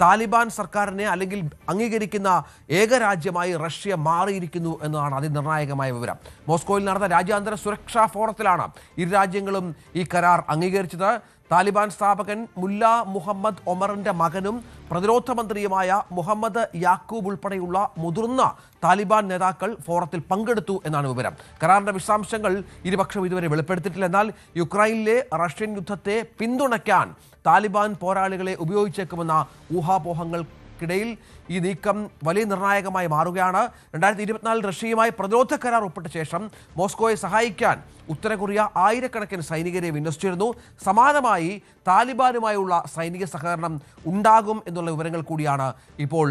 Speaker 1: താലിബാൻ സർക്കാരിനെ അല്ലെങ്കിൽ അംഗീകരിക്കുന്ന ഏകരാജ്യമായി റഷ്യ മാറിയിരിക്കുന്നു എന്നതാണ് അതിനിർണായകമായ വിവരം. മോസ്കോയിൽ നടന്ന രാജ്യാന്തര സുരക്ഷാ ഫോറത്തിലാണ് ഇരു രാജ്യങ്ങളും ഈ കരാർ അംഗീകരിച്ചത്. താലിബാൻ സ്ഥാപകൻ മുല്ല മുഹമ്മദ് ഒമറിന്റെ മകനും പ്രതിരോധ മന്ത്രിയുമായ മുഹമ്മദ് യാക്കൂബ് ഉൾപ്പെടെയുള്ള മുതിർന്ന താലിബാൻ നേതാക്കൾ ഫോറത്തിൽ പങ്കെടുത്തു എന്നാണ് വിവരം. കരാറിന്റെ വിശദാംശങ്ങൾ ഇരുപക്ഷവും ഇതുവരെ വെളിപ്പെടുത്തിയിട്ടില്ല. എന്നാൽ യുക്രൈനിലെ റഷ്യൻ യുദ്ധത്തെ പിന്തുണയ്ക്കാൻ താലിബാൻ പോരാളികളെ ഉപയോഗിച്ചേക്കുമെന്ന ഊഹാപോഹങ്ങൾക്കിടയിൽ ഈ നീക്കം വലിയ നിർണായകമായി മാറുകയാണ്. 2024 റഷ്യയുമായി പ്രതിരോധ കരാർ ഒപ്പിട്ട ശേഷം മോസ്കോയെ സഹായിക്കാൻ ഉത്തര കൊറിയ ആയിരക്കണക്കിന് സൈനികരെ വിന്യസിച്ചിരുന്നു. സമാനമായി താലിബാനുമായുള്ള സൈനിക സഹകരണം ഉണ്ടാകും എന്നുള്ള വിവരങ്ങൾ കൂടിയാണ് ഇപ്പോൾ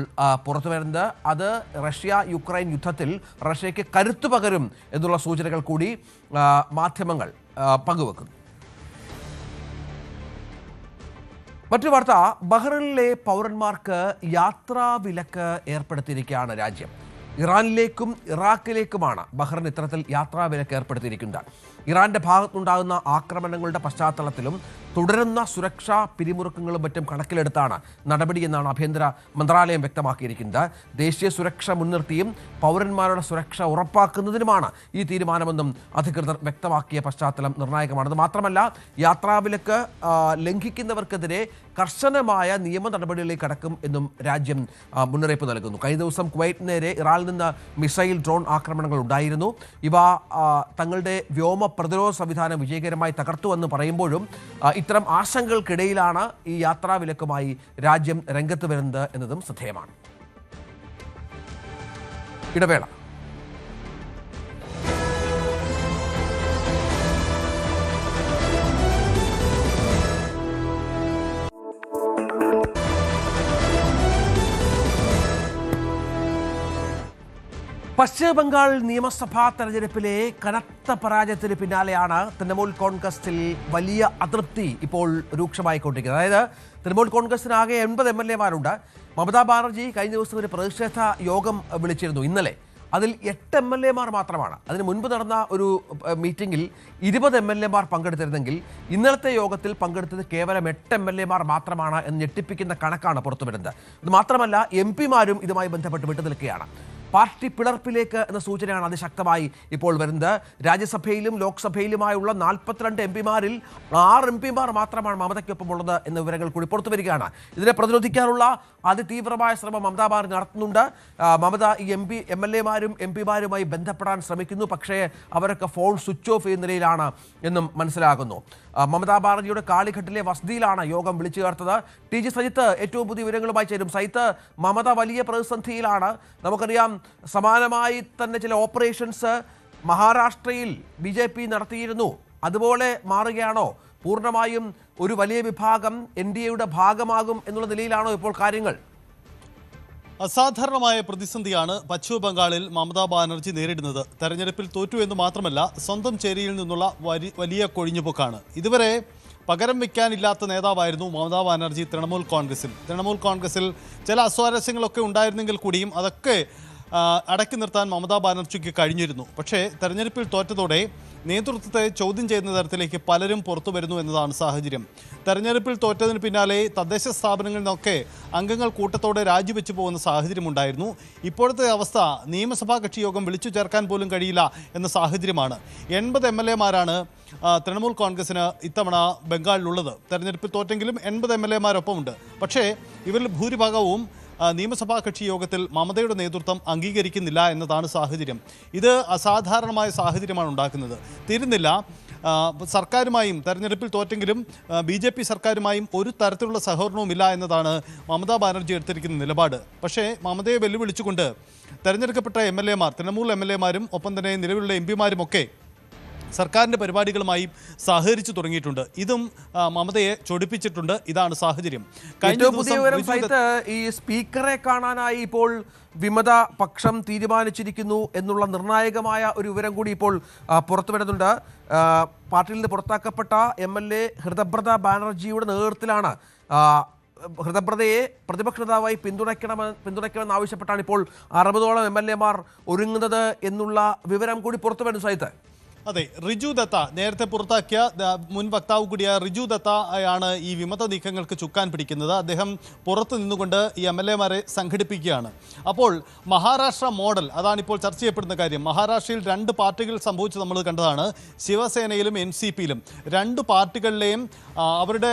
Speaker 1: പുറത്തു വരുന്നത്. അത് റഷ്യ യുക്രൈൻ യുദ്ധത്തിൽ റഷ്യയ്ക്ക് കരുത്തു പകരും എന്നുള്ള സൂചനകൾ കൂടി മാധ്യമങ്ങൾ പങ്കുവെക്കുന്നു. മറ്റൊരു വാർത്ത, ബഹ്റൈനിലെ പൗരന്മാർക്ക് യാത്രാ വിലക്ക് ഏർപ്പെടുത്തിയിരിക്കുകയാണ് രാജ്യം. ഇറാനിലേക്കും ഇറാഖിലേക്കുമാണ് ബഹ്റൈൻ ഇത്തരത്തിൽ യാത്രാ വിലക്ക് ഏർപ്പെടുത്തിയിരിക്കുന്നത്. ഇറാന്റെ ഭാഗത്തുനിന്നുണ്ടാകുന്ന ആക്രമണങ്ങളുടെ പശ്ചാത്തലത്തിലും തുടരുന്ന സുരക്ഷാ പിരിമുറുക്കങ്ങളും മറ്റും കണക്കിലെടുത്താണ് നടപടിയെന്നാണ് ആഭ്യന്തര മന്ത്രാലയം വ്യക്തമാക്കിയിരിക്കുന്നത്. ദേശീയ സുരക്ഷ മുൻനിർത്തിയും പൗരന്മാരുടെ സുരക്ഷ ഉറപ്പാക്കുന്നതിനുമാണ് ഈ തീരുമാനമെന്നും അധികൃതർ വ്യക്തമാക്കിയ പശ്ചാത്തലം നിർണായകമാണ്. അത് മാത്രമല്ല, യാത്രാവിലക്ക് ലംഘിക്കുന്നവർക്കെതിരെ കർശനമായ നിയമ നടപടികളിലേക്ക് കടക്കും എന്നും രാജ്യം മുന്നറിയിപ്പ് നൽകുന്നു. കഴിഞ്ഞ ദിവസം കുവൈറ്റിന് നേരെ ഇറാനിൽ നിന്ന് മിസൈൽ ഡ്രോൺ ആക്രമണങ്ങൾ ഉണ്ടായിരുന്നു. ഇവ തങ്ങളുടെ വ്യോമ പ്രതിരോധ സംവിധാനം വിജയകരമായി തകർത്തുവെന്ന് പറയുമ്പോഴും ഇത്തരം ആശങ്കകൾക്കിടയിലാണ് ഈ യാത്രാ വിലക്കുമായി രാജ്യം രംഗത്ത് വരുന്നത് എന്നതും ശ്രദ്ധേയമാണ്. ഇടവേള. പശ്ചിമബംഗാൾ നിയമസഭാ തെരഞ്ഞെടുപ്പിലെ കനത്ത പരാജയത്തിന് പിന്നാലെയാണ് തൃണമൂൽ കോൺഗ്രസിൽ വലിയ അതൃപ്തി ഇപ്പോൾ രൂക്ഷമായിക്കൊണ്ടിരിക്കുന്നത്. അതായത് തൃണമൂൽ കോൺഗ്രസിനാകെ 80 MLA-മാരുണ്ട്. മമതാ ബാനർജി കഴിഞ്ഞ ദിവസം ഒരു പ്രതിഷേധ യോഗം വിളിച്ചിരുന്നു ഇന്നലെ. അതിൽ 8 MLA-മാർ മാത്രമാണ്. അതിന് മുൻപ് നടന്ന ഒരു മീറ്റിംഗിൽ 20 MLA-മാർ പങ്കെടുത്തിരുന്നെങ്കിൽ ഇന്നലത്തെ യോഗത്തിൽ പങ്കെടുത്തത് കേവലം 8 MLA-മാർ മാത്രമാണ് എന്ന് ഞെട്ടിപ്പിക്കുന്ന കണക്കാണ് പുറത്തുവരുന്നത്. ഇത് മാത്രമല്ല, MP-മാരും ഇതുമായി ബന്ധപ്പെട്ട് വിട്ടുനിൽക്കുകയാണ്. പാർട്ടി പിളർപ്പിലേക്ക് എന്ന സൂചനയാണ് അതിശക്തമായി ഇപ്പോൾ വരുന്നത്. രാജ്യസഭയിലും ലോക്സഭയിലുമായുള്ള 42 MP-മാരിൽ 6 MP-മാർ മാത്രമാണ് മമതയ്ക്കൊപ്പമുള്ളത് എന്ന വിവരങ്ങൾ കൂടി പുറത്തു വരികയാണ്. ഇതിനെ പ്രതിരോധിക്കാനുള്ള അതിതീവ്രമായ ശ്രമം മമതാ ബാനർജി നടത്തുന്നുണ്ട്. മമത ഈ MLA-മാരും MP-മാരുമായി ബന്ധപ്പെടാൻ ശ്രമിക്കുന്നു. പക്ഷേ അവരൊക്കെ ഫോൺ സ്വിച്ച് ഓഫ് ചെയ്യുന്ന നിലയിലാണ് എന്നും മനസ്സിലാകുന്നു. മമതാ ബാനർജിയുടെ കാളിഘട്ടിലെ വസതിയിലാണ് യോഗം വിളിച്ചു ചേർത്തത്. TG സജിത്ത് ഏറ്റവും പുതിയ വിവരങ്ങളുമായി ചേരും. സജിത്ത്, മമത വലിയ പ്രതിസന്ധിയിലാണ്. നമുക്കറിയാം, സമാനമായി തന്നെ ചില ഓപ്പറേഷൻസ് മഹാരാഷ്ട്രയിൽ BJP നടത്തിയിരുന്നു. അതുപോലെ മാറുകയാണോ? പൂർണ്ണമായും ഒരു വലിയ വിഭാഗം NDAയുടെ ഭാഗമാകും എന്നുള്ള നിലയിലാണോ ഇപ്പോൾ കാര്യങ്ങൾ?
Speaker 3: അസാധാരണമായ പ്രതിസന്ധിയാണ് പശ്ചിമ ബംഗാളിൽ മമതാ ബാനർജി നേരിടുന്നത്. തെരഞ്ഞെടുപ്പിൽ തോറ്റു എന്ന് മാത്രമല്ല, സ്വന്തം ചേരിയിൽ നിന്നുള്ള വലിയ കൊഴിഞ്ഞുപോക്കാണ്. ഇതുവരെ പകരം വയ്ക്കാനില്ലാത്ത നേതാവായിരുന്നു മമതാ ബാനർജി തൃണമൂൽ കോൺഗ്രസിൽ ചില അസ്വാരസ്യങ്ങളൊക്കെ ഉണ്ടായിരുന്നെങ്കിൽ കൂടിയും അതൊക്കെ അടക്കി നിർത്താൻ മമതാ ബാനർജിക്ക് കഴിഞ്ഞിരുന്നു. പക്ഷേ തെരഞ്ഞെടുപ്പിൽ തോറ്റതോടെ നേതൃത്വത്തെ ചോദ്യം ചെയ്യുന്ന തരത്തിലേക്ക് പലരും പുറത്തു വരുന്നു എന്നതാണ് സാഹചര്യം. തെരഞ്ഞെടുപ്പിൽ തോറ്റതിന് പിന്നാലെ തദ്ദേശ സ്ഥാപനങ്ങളിൽ നിന്നൊക്കെ അംഗങ്ങൾ കൂട്ടത്തോടെ രാജിവെച്ചു പോകുന്ന സാഹചര്യമുണ്ടായിരുന്നു. ഇപ്പോഴത്തെ അവസ്ഥ നിയമസഭാ കക്ഷി യോഗം വിളിച്ചു ചേർക്കാൻ പോലും കഴിയില്ല എന്ന സാഹചര്യമാണ്. 80 MLA-മാരാണ് തൃണമൂൽ കോൺഗ്രസിന് ഇത്തവണ ബംഗാളിലുള്ളത്. തെരഞ്ഞെടുപ്പിൽ തോറ്റെങ്കിലും 80 MLA-മാരൊപ്പമുണ്ട്. പക്ഷേ ഇവരിൽ ഭൂരിഭാഗവും നിയമസഭാ കക്ഷി യോഗത്തിൽ മമതയുടെ നേതൃത്വം അംഗീകരിക്കുന്നില്ല എന്നതാണ് സാഹചര്യം. ഇത് അസാധാരണമായ സാഹചര്യമാണ് ഉണ്ടാക്കുന്നത്. തീരുന്നില്ല, സർക്കാരുമായും തെരഞ്ഞെടുപ്പിൽ തോറ്റെങ്കിലും BJP സർക്കാരുമായും ഒരു തരത്തിലുള്ള സഹകരണവുമില്ല എന്നതാണ് മമതാ ബാനർജി എടുത്തിരിക്കുന്ന നിലപാട്. പക്ഷേ മമതയെ വെല്ലുവിളിച്ചുകൊണ്ട് തെരഞ്ഞെടുക്കപ്പെട്ട MLA-മാർ, തൃണമൂൽ MLA-മാരും ഒപ്പം തന്നെ നിലവിലുള്ള MP-മാരുമൊക്കെ സർക്കാരിൻ്റെ പരിപാടികളുമായി സഹകരിച്ചു തുടങ്ങിയിട്ടുണ്ട്. ഇതും മമതയെ ചൊടിപ്പിച്ചിട്ടുണ്ട്. ഇതാണ് സാഹചര്യം.
Speaker 1: ഈ സ്പീക്കറെ കാണാനായി ഇപ്പോൾ വിമത പക്ഷം തീരുമാനിച്ചിരിക്കുന്നു എന്നുള്ള നിർണായകമായ ഒരു വിവരം കൂടി ഇപ്പോൾ പുറത്തു വരുന്നുണ്ട്. പാർട്ടിയിൽ നിന്ന് പുറത്താക്കപ്പെട്ട MLA ഹൃദബ്രത ബാനർജിയുടെ നേതൃത്വത്തിലാണ് ഹൃദബ്രതയെ പ്രതിപക്ഷ നേതാവായി പിന്തുണയ്ക്കണമെന്ന് ആവശ്യപ്പെട്ടാണ് ഇപ്പോൾ 60ഓളം MLA-മാർ ഒരുങ്ങുന്നത് എന്നുള്ള വിവരം കൂടി പുറത്തു വരുന്നു. സഹിത്ത്
Speaker 3: അതെ, റിജു ദത്ത നേരത്തെ പുറത്താക്കിയ മുൻ വക്താവ് കൂടിയായ റിജു ദത്ത ആണ് ഈ വിമത നീക്കങ്ങൾക്ക് ചുക്കാൻ പിടിക്കുന്നത്. അദ്ദേഹം പുറത്തു നിന്നുകൊണ്ട് ഈ MLA-മാരെ സംഘടിപ്പിക്കുകയാണ്. അപ്പോൾ മഹാരാഷ്ട്ര മോഡൽ അതാണിപ്പോൾ ചർച്ച ചെയ്യപ്പെടുന്ന കാര്യം. മഹാരാഷ്ട്രയിൽ 2 പാർട്ടികൾ സംഭവിച്ച് നമ്മൾ കണ്ടതാണ്. ശിവസേനയിലും NCP-യിലും 2 പാർട്ടികളിലെയും അവരുടെ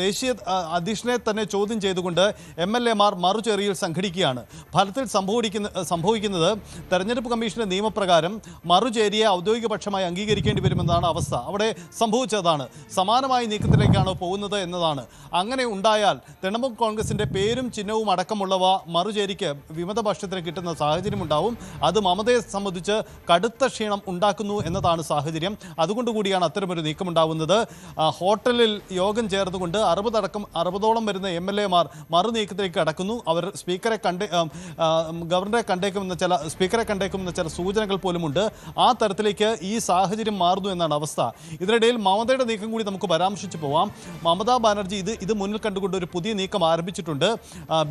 Speaker 3: ദേശീയ അധ്യക്ഷനെ തന്നെ ചോദ്യം ചെയ്തുകൊണ്ട് MLA-മാർ മറുചേരിയിൽ സംഘടിക്കുകയാണ്. ഫലത്തിൽ സംഭവിക്കുന്നത് തെരഞ്ഞെടുപ്പ് കമ്മീഷന്റെ നിയമപ്രകാരം മറുചേരിയെ ഔദ്യോഗിക പക്ഷമായി അംഗീകരിക്കേണ്ടി വരുമെന്നതാണ് അവസ്ഥ. അവിടെ സംഭവിച്ചതാണ്. സമാനമായ നീക്കത്തിലേക്കാണ് പോകുന്നത് എന്നതാണ്. അങ്ങനെ ഉണ്ടായാൽ തൃണമൂൽ കോൺഗ്രസിന്റെ പേരും ചിഹ്നവും അടക്കമുള്ളവ മറുചേരിക്ക് വിമതപക്ഷത്തിന് കിട്ടുന്ന സാഹചര്യം ഉണ്ടാവും. അത് മമതയെ സംബന്ധിച്ച് കടുത്ത ക്ഷീണം ഉണ്ടാക്കുന്നു എന്നതാണ് സാഹചര്യം. അതുകൊണ്ടുകൂടിയാണ് അത്തരമൊരു നീക്കമുണ്ടാവുന്നത്. ഹോട്ടലിൽ യോഗം ചേർന്നുകൊണ്ട് 60ഓളം വരുന്ന MLA-മാർ മറുനീക്കത്തിലേക്ക് കടക്കുന്നു. അവർ ഗവർണറെ കണ്ടേക്കുമെന്ന ചില സൂചനകൾ പോലുമുണ്ട്. ആ തരത്തിലേക്ക് ഈ സാഹചര്യം മാറുന്നു എന്നാണ് അവസ്ഥ. ഇതിനിടയിൽ മമതയുടെ നീക്കം കൂടി നമുക്ക് പരാമർശിച്ചു പോവാം. മമതാ ബാനർജി ഇത് മുന്നിൽ കണ്ടുകൊണ്ട് ഒരു പുതിയ നീക്കം ആരംഭിച്ചിട്ടുണ്ട്.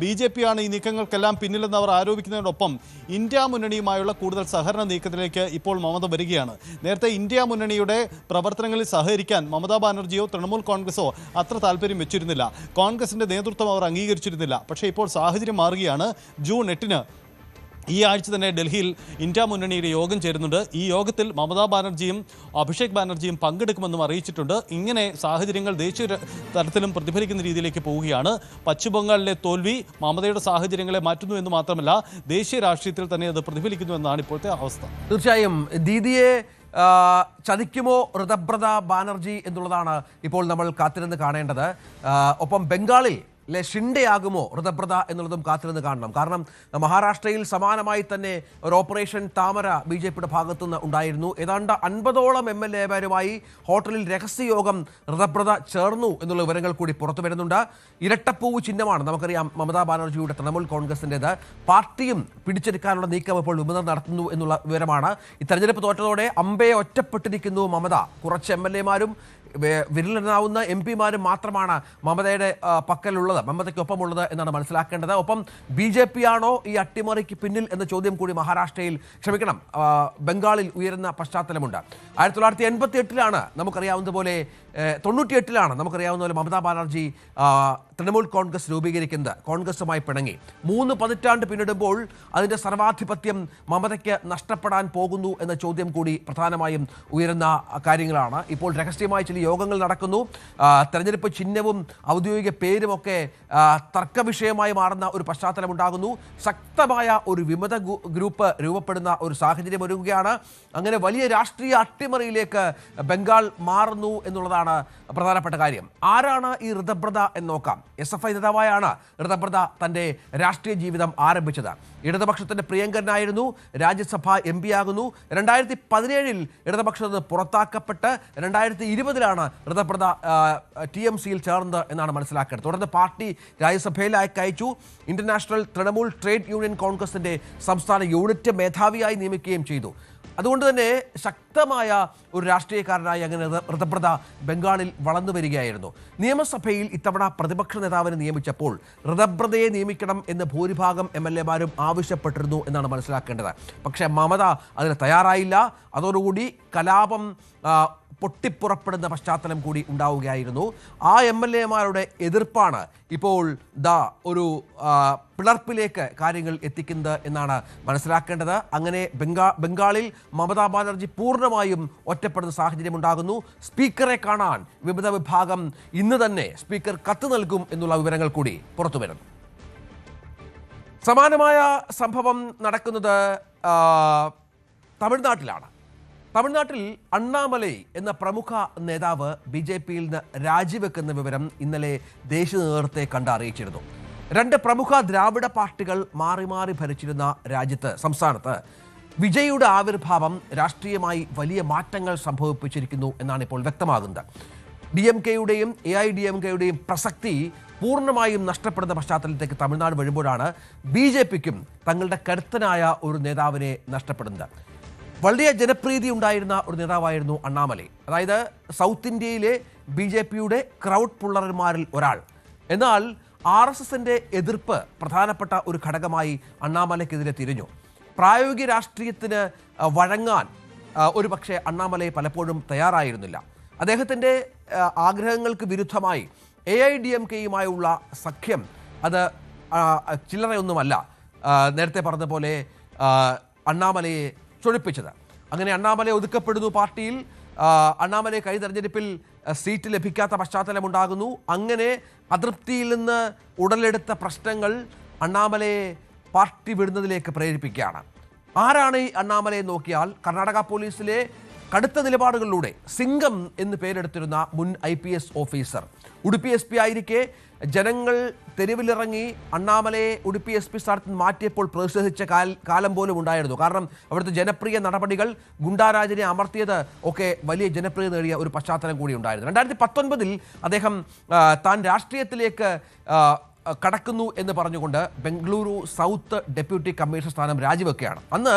Speaker 3: BJP ആണ് ഈ നീക്കങ്ങൾക്കെല്ലാം പിന്നിലെന്ന് അവർ ആരോപിക്കുന്നതിനൊപ്പം ഇന്ത്യ മുന്നണിയുമായുള്ള കൂടുതൽ സഹകരണ നീക്കത്തിലേക്ക് ഇപ്പോൾ മമത വരികയാണ്. നേരത്തെ ഇന്ത്യ മുന്നണിയുടെ പ്രവർത്തനങ്ങളിൽ സഹകരിക്കാൻ മമതാ ബാനർജിയോ തൃണമൂൽ കോൺഗ്രസോ അത്ര താല്പര്യം വെച്ചിരുന്നില്ല. കോൺഗ്രസിന്റെ നേതൃത്വം അവർ അംഗീകരിച്ചിരുന്നില്ല. പക്ഷേ ഇപ്പോൾ സാഹചര്യം മാറുകയാണ്. ജൂൺ 8-ന് ഈ ആഴ്ച തന്നെ ഡൽഹിയിൽ ഇന്ത്യ മുന്നണിയുടെ യോഗം ചേരുന്നുണ്ട്. ഈ യോഗത്തിൽ മമതാ ബാനർജിയും അഭിഷേക് ബാനർജിയും പങ്കെടുക്കുമെന്നും അറിയിച്ചിട്ടുണ്ട്. ഇങ്ങനെ സാഹചര്യങ്ങൾ ദേശീയ തലത്തിലും പ്രതിഫലിക്കുന്ന രീതിയിലേക്ക് പോവുകയാണ്. പശ്ചിമബംഗാളിലെ തോൽവി മമതയുടെ സാഹചര്യങ്ങളെ മാറ്റുന്നു എന്ന് മാത്രമല്ല ദേശീയ രാഷ്ട്രീയത്തിൽ തന്നെ അത് പ്രതിഫലിക്കുന്നു എന്നാണ് ഇപ്പോഴത്തെ അവസ്ഥ.
Speaker 1: തീർച്ചയായും ദീദിയെ ചതിക്കുമോ ഋതബ്രത ബാനർജി എന്നുള്ളതാണ് ഇപ്പോൾ നമ്മൾ കാത്തിരുന്ന് കാണേണ്ടത്. ഒപ്പം ബംഗാളിൽ ഷിൻഡെയാകുമോ ഋതബ്രത എന്നുള്ളതും കാത്തിരുന്ന് കാണണം. കാരണം മഹാരാഷ്ട്രയിൽ സമാനമായി തന്നെ ഒരു ഓപ്പറേഷൻ താമര BJP-യുടെ ഭാഗത്തുനിന്ന് ഉണ്ടായിരുന്നു. ഏതാണ്ട് 50ഓളം MLA-മാരുമായി ഹോട്ടലിൽ രഹസ്യയോഗം ഋതബ്രത ചേർന്നു എന്നുള്ള വിവരങ്ങൾ കൂടി പുറത്തു വരുന്നുണ്ട്. ഇരട്ടപ്പൂവ് ചിഹ്നമാണ് നമുക്കറിയാം മമതാ ബാനർജിയുടെ തൃണമൂൽ കോൺഗ്രസിൻ്റെത്. പാർട്ടിയും പിടിച്ചെടുക്കാനുള്ള നീക്കം ഇപ്പോൾ വിമത നടത്തുന്നു എന്നുള്ള വിവരമാണ്. ഈ തെരഞ്ഞെടുപ്പ് തോറ്റതോടെ അമ്പയെ ഒറ്റപ്പെട്ടിരിക്കുന്നു മമത. കുറച്ച് MLA-മാരും വിരലിലെണ്ണാവുന്ന MP-മാരും മാത്രമാണ് മമതയുടെ പക്കലുള്ളത്, മമതയ്ക്കൊപ്പമുള്ളത് എന്നാണ് മനസ്സിലാക്കേണ്ടത്. ഒപ്പം BJP ആണോ ഈ അട്ടിമറിക്ക് പിന്നിൽ എന്ന ചോദ്യം കൂടി ബംഗാളിൽ ഉയരുന്ന പശ്ചാത്തലമുണ്ട്. 1988-ലാണ് നമുക്കറിയാവുന്നതുപോലെ 98-ലാണ് നമുക്കറിയാവുന്ന പോലെ മമതാ ബാനർജി തൃണമൂൽ കോൺഗ്രസ് രൂപീകരിക്കുന്നത്. കോൺഗ്രസുമായി പിണങ്ങി 3 പതിറ്റാണ്ട് പിന്നിടുമ്പോൾ അതിൻ്റെ സർവാധിപത്യം മമതയ്ക്ക് നഷ്ടപ്പെടാൻ പോകുന്നു എന്ന ചോദ്യം കൂടി പ്രധാനമായും ഉയരുന്ന കാര്യങ്ങളാണ്. ഇപ്പോൾ രഹസ്യമായി ചില യോഗങ്ങൾ നടക്കുന്നു. തെരഞ്ഞെടുപ്പ് ചിഹ്നവും ഔദ്യോഗിക പേരുമൊക്കെ തർക്കവിഷയമായി മാറുന്ന ഒരു പശ്ചാത്തലമുണ്ടാകുന്നു. ശക്തമായ ഒരു വിമത ഗ്രൂപ്പ് രൂപപ്പെടുന്ന ഒരു സാഹചര്യം ഒരുങ്ങുകയാണ്. അങ്ങനെ വലിയ രാഷ്ട്രീയ അട്ടിമറിയിലേക്ക് ബംഗാൾ മാറുന്നു എന്നുള്ളതാണ് പ്രധാനപ്പെട്ട കാര്യം. ആരാണ് ഈ ഋതബ്രത എന്ന് നോക്കാം. SFI നേതാവായാണ് ഋതബ്രത തൻ്റെ രാഷ്ട്രീയ ജീവിതം ആരംഭിച്ചത്. ഇടതുപക്ഷത്തിൻ്റെ പ്രിയങ്കരനായിരുന്നു. രാജ്യസഭ MP ആകുന്നു. 2017-ൽ ഇടതുപക്ഷത്തിൽ നിന്ന് പുറത്താക്കപ്പെട്ട് 2020-ലാണ് ഋതബ്രത TMC-യിൽ ചേർന്നത് എന്നാണ് മനസ്സിലാക്കുന്നത്. തുടർന്ന് പാർട്ടി രാജ്യസഭയിലേക്ക് അയച്ചു. ഇന്റർനാഷണൽ തൃണമൂൽ ട്രേഡ് യൂണിയൻ കോൺഗ്രസിൻ്റെ സംസ്ഥാന യൂണിറ്റ് മേധാവിയായി നിയമിക്കുകയും ചെയ്തു. അതുകൊണ്ട് തന്നെ ശക്തമായ ഒരു രാഷ്ട്രീയക്കാരനായി അങ്ങനെ ഋതബ്രത ബംഗാളിൽ വളർന്നു വരികയായിരുന്നു. നിയമസഭയിൽ ഇത്തവണ പ്രതിപക്ഷ നേതാവിനെ നിയമിച്ചപ്പോൾ ഋതബ്രതയെ നിയമിക്കണം എന്ന് ഭൂരിഭാഗം MLA-മാരും ആവശ്യപ്പെട്ടിരുന്നു എന്നാണ് മനസ്സിലാക്കേണ്ടത്. പക്ഷേ മമത അതിന് തയ്യാറായില്ല. അതോടുകൂടി കലാപം പൊട്ടിപ്പുറപ്പെടുന്ന പശ്ചാത്തലം കൂടി ഉണ്ടാവുകയായിരുന്നു. ആ MLA-മാരുടെ എതിർപ്പാണ് ഇപ്പോൾ ഒരു പിളർപ്പിലേക്ക് കാര്യങ്ങൾ എത്തിക്കുന്നത് എന്നാണ് മനസ്സിലാക്കേണ്ടത്. അങ്ങനെ ബംഗാളിൽ മമതാ ബാനർജി പൂർണ്ണമായും ഒറ്റപ്പെടുന്ന സാഹചര്യം ഉണ്ടാകുന്നു. സ്പീക്കറെ കാണാൻ വിമത വിഭാഗം ഇന്ന് തന്നെ സ്പീക്കർ കത്ത് നൽകും എന്നുള്ള വിവരങ്ങൾ കൂടി പുറത്തു വരുന്നു. സമാനമായ സംഭവം നടക്കുന്നത് തമിഴ്നാട്ടിലാണ്. തമിഴ്നാട്ടിൽ അണ്ണാമലൈ എന്ന പ്രമുഖ നേതാവ് BJP-യിൽ നിന്ന് രാജിവെക്കുന്ന വിവരം ഇന്നലെ ദേശീയ നേതൃത്വത്തെ കണ്ട് അറിയിച്ചിരുന്നു. 2 പ്രമുഖ ദ്രാവിഡ പാർട്ടികൾ മാറി മാറി ഭരിച്ചിരുന്ന സംസ്ഥാനത്ത് വിജയുടെ ആവിർഭാവം രാഷ്ട്രീയമായി വലിയ മാറ്റങ്ങൾ സംഭവിപ്പിച്ചിരിക്കുന്നു എന്നാണ് ഇപ്പോൾ വ്യക്തമാകുന്നത്. DMK-യുടെയും AIDMK-യുടെയും പ്രസക്തി പൂർണ്ണമായും നഷ്ടപ്പെടുന്ന പശ്ചാത്തലത്തിലേക്ക് തമിഴ്നാട് വരുമ്പോഴാണ് BJP-ക്കും തങ്ങളുടെ കരുത്തനായ ഒരു നേതാവിനെ നഷ്ടപ്പെടുന്നത്. വളരെ ജനപ്രീതി ഉണ്ടായിരുന്ന ഒരു നേതാവായിരുന്നു അണ്ണാമലൈ. അതായത് സൗത്ത് ഇന്ത്യയിലെ BJP-യുടെ ക്രൗഡ് പുള്ളർമാരിൽ ഒരാൾ. എന്നാൽ RSSന്റെ എതിർപ്പ് പ്രധാനപ്പെട്ട ഒരു ഘടകമായി അണ്ണാമലയ്ക്കെതിരെ തിരിഞ്ഞു. പ്രായോഗിക രാഷ്ട്രീയത്തിന് വഴങ്ങാൻ ഒരു പക്ഷേ അണ്ണാമലൈ പലപ്പോഴും തയ്യാറായിരുന്നില്ല. അദ്ദേഹത്തിൻ്റെ ആഗ്രഹങ്ങൾക്ക് വിരുദ്ധമായി AIDMKയുമായുള്ള സഖ്യം അത് ചില്ലറയൊന്നുമല്ല നേരത്തെ പറഞ്ഞ പോലെ അണ്ണാമലയെ ചൊഴിപ്പിച്ചത്. അങ്ങനെ അണ്ണാമലൈ ഒതുക്കപ്പെടുന്നു പാർട്ടിയിൽ. അണ്ണാമലൈ കഴിഞ്ഞ തെരഞ്ഞെടുപ്പിൽ സീറ്റ് ലഭിക്കാത്ത പശ്ചാത്തലമുണ്ടാകുന്നു. അങ്ങനെ അതൃപ്തിയിൽ നിന്ന് ഉടലെടുത്ത പ്രശ്നങ്ങൾ അണ്ണാമലയെ പാർട്ടി വിടുന്നതിലേക്ക് പ്രേരിപ്പിക്കുകയാണ്. ആരാണ് ഈ അണ്ണാമലയെ നോക്കിയാൽ കർണാടക പോലീസിലെ കടുത്ത നിലപാടുകളിലൂടെ സിംഗം എന്ന് പേരെടുത്തിരുന്ന മുൻ IPS ഓഫീസർ, ഉടുപ്പി SP ആയിരിക്കെ ജനങ്ങൾ തെരുവിലിറങ്ങി അണ്ണാമലയെ ഉടുപ്പി SP സ്ഥാനത്ത് മാറ്റിയപ്പോൾ പ്രതിഷേധിച്ച കാലം പോലും ഉണ്ടായിരുന്നു. കാരണം അവിടുത്തെ ജനപ്രിയ നടപടികൾ, ഗുണ്ടാരാജിനെ അമർത്തിയത് ഒക്കെ വലിയ ജനപ്രിയത നേടിയ ഒരു പശ്ചാത്തലം കൂടി ഉണ്ടായിരുന്നു. 2019 അദ്ദേഹം താൻ രാഷ്ട്രീയത്തിലേക്ക് കടക്കുന്നു എന്ന് പറഞ്ഞുകൊണ്ട് ബംഗളൂരു സൗത്ത് ഡെപ്യൂട്ടി കമ്മീഷണർ സ്ഥാനം രാജിവെക്കുകയാണ്. അന്ന്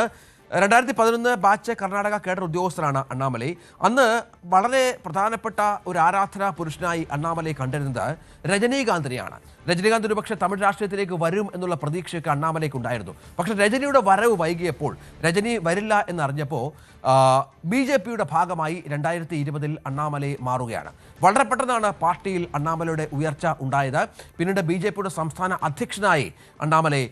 Speaker 1: 2011 ബാച്ച് കർണാടക കേഡർ ഉദ്യോഗസ്ഥനാണ് അണ്ണാമലൈ. അന്ന് വളരെ പ്രധാനപ്പെട്ട ഒരു ആരാധനാ പുരുഷനായി അണ്ണാമലൈ കണ്ടിരുന്നത് രജനീകാന്തിനെയാണ്. രജനീകാന്ത് ഒരു പക്ഷേ തമിഴ് രാഷ്ട്രീയത്തിലേക്ക് വരും എന്നുള്ള പ്രതീക്ഷയൊക്കെ അണ്ണാമലൈക്ക് ഉണ്ടായിരുന്നു. പക്ഷേ രജനിയുടെ വരവ് വൈകിയപ്പോൾ, രജനി വരില്ല എന്നറിഞ്ഞപ്പോൾ BJPയുടെ ഭാഗമായി 2020 അണ്ണാമലൈ മാറുകയാണ്. വളരെ പെട്ടെന്നാണ് പാർട്ടിയിൽ അണ്ണാമലയുടെ ഉയർച്ച ഉണ്ടായത്. പിന്നീട് BJPയുടെ സംസ്ഥാന അധ്യക്ഷനായി അണ്ണാമലൈ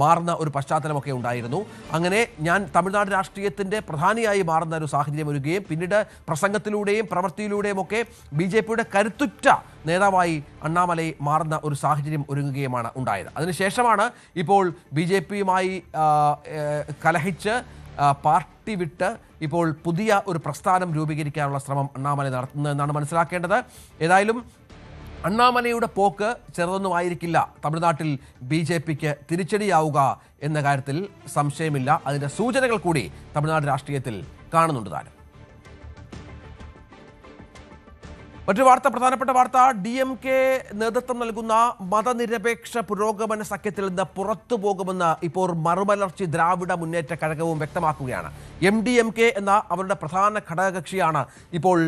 Speaker 1: മാറുന്ന ഒരു പശ്ചാത്തലമൊക്കെ ഉണ്ടായിരുന്നു. അങ്ങനെ ഞാൻ തമിഴ്നാട് രാഷ്ട്രീയത്തിൻ്റെ പ്രധാനിയായി മാറുന്ന ഒരു സാഹചര്യം ഒരുങ്ങുകയും പിന്നീട് പ്രസംഗത്തിലൂടെയും പ്രവൃത്തിയിലൂടെയും ഒക്കെ BJPയുടെ കരുത്തുറ്റ നേതാവായി അണ്ണാമലൈ മാറുന്ന ഒരു സാഹചര്യം ഒരുങ്ങുകയുമാണ് ഉണ്ടായത്. അതിനുശേഷമാണ് ഇപ്പോൾ BJPയുമായി കലഹിച്ച് പാർട്ടി വിട്ട് ഇപ്പോൾ പുതിയ ഒരു പ്രസ്ഥാനം രൂപീകരിക്കാനുള്ള ശ്രമം അണ്ണാമലൈ നടത്തുന്നതെന്നാണ് മനസ്സിലാക്കേണ്ടത്. ഏതായാലും അണ്ണാമലൈയുടെ പോക്ക് ചെറുതൊന്നുമായിരിക്കില്ല തമിഴ്നാട്ടിൽ BJPക്ക് തിരിച്ചടിയാവുക എന്ന കാര്യത്തിൽ സംശയമില്ല. അതിൻ്റെ സൂചനകൾ കൂടി തമിഴ്നാട് രാഷ്ട്രീയത്തിൽ കാണുന്നുണ്ട് താനും. മറ്റൊരു വാർത്ത, പ്രധാനപ്പെട്ട വാർത്ത, DMK നേതൃത്വം നൽകുന്ന മതനിരപേക്ഷ പുരോഗമന സഖ്യത്തിൽ നിന്ന് പുറത്തു പോകുമെന്ന് ഇപ്പോൾ മറുമലർച്ചി ദ്രാവിഡ മുന്നേറ്റ കഴകവും വ്യക്തമാക്കുകയാണ്. MDMK എന്ന അവരുടെ പ്രധാന ഘടകകക്ഷിയാണ് ഇപ്പോൾ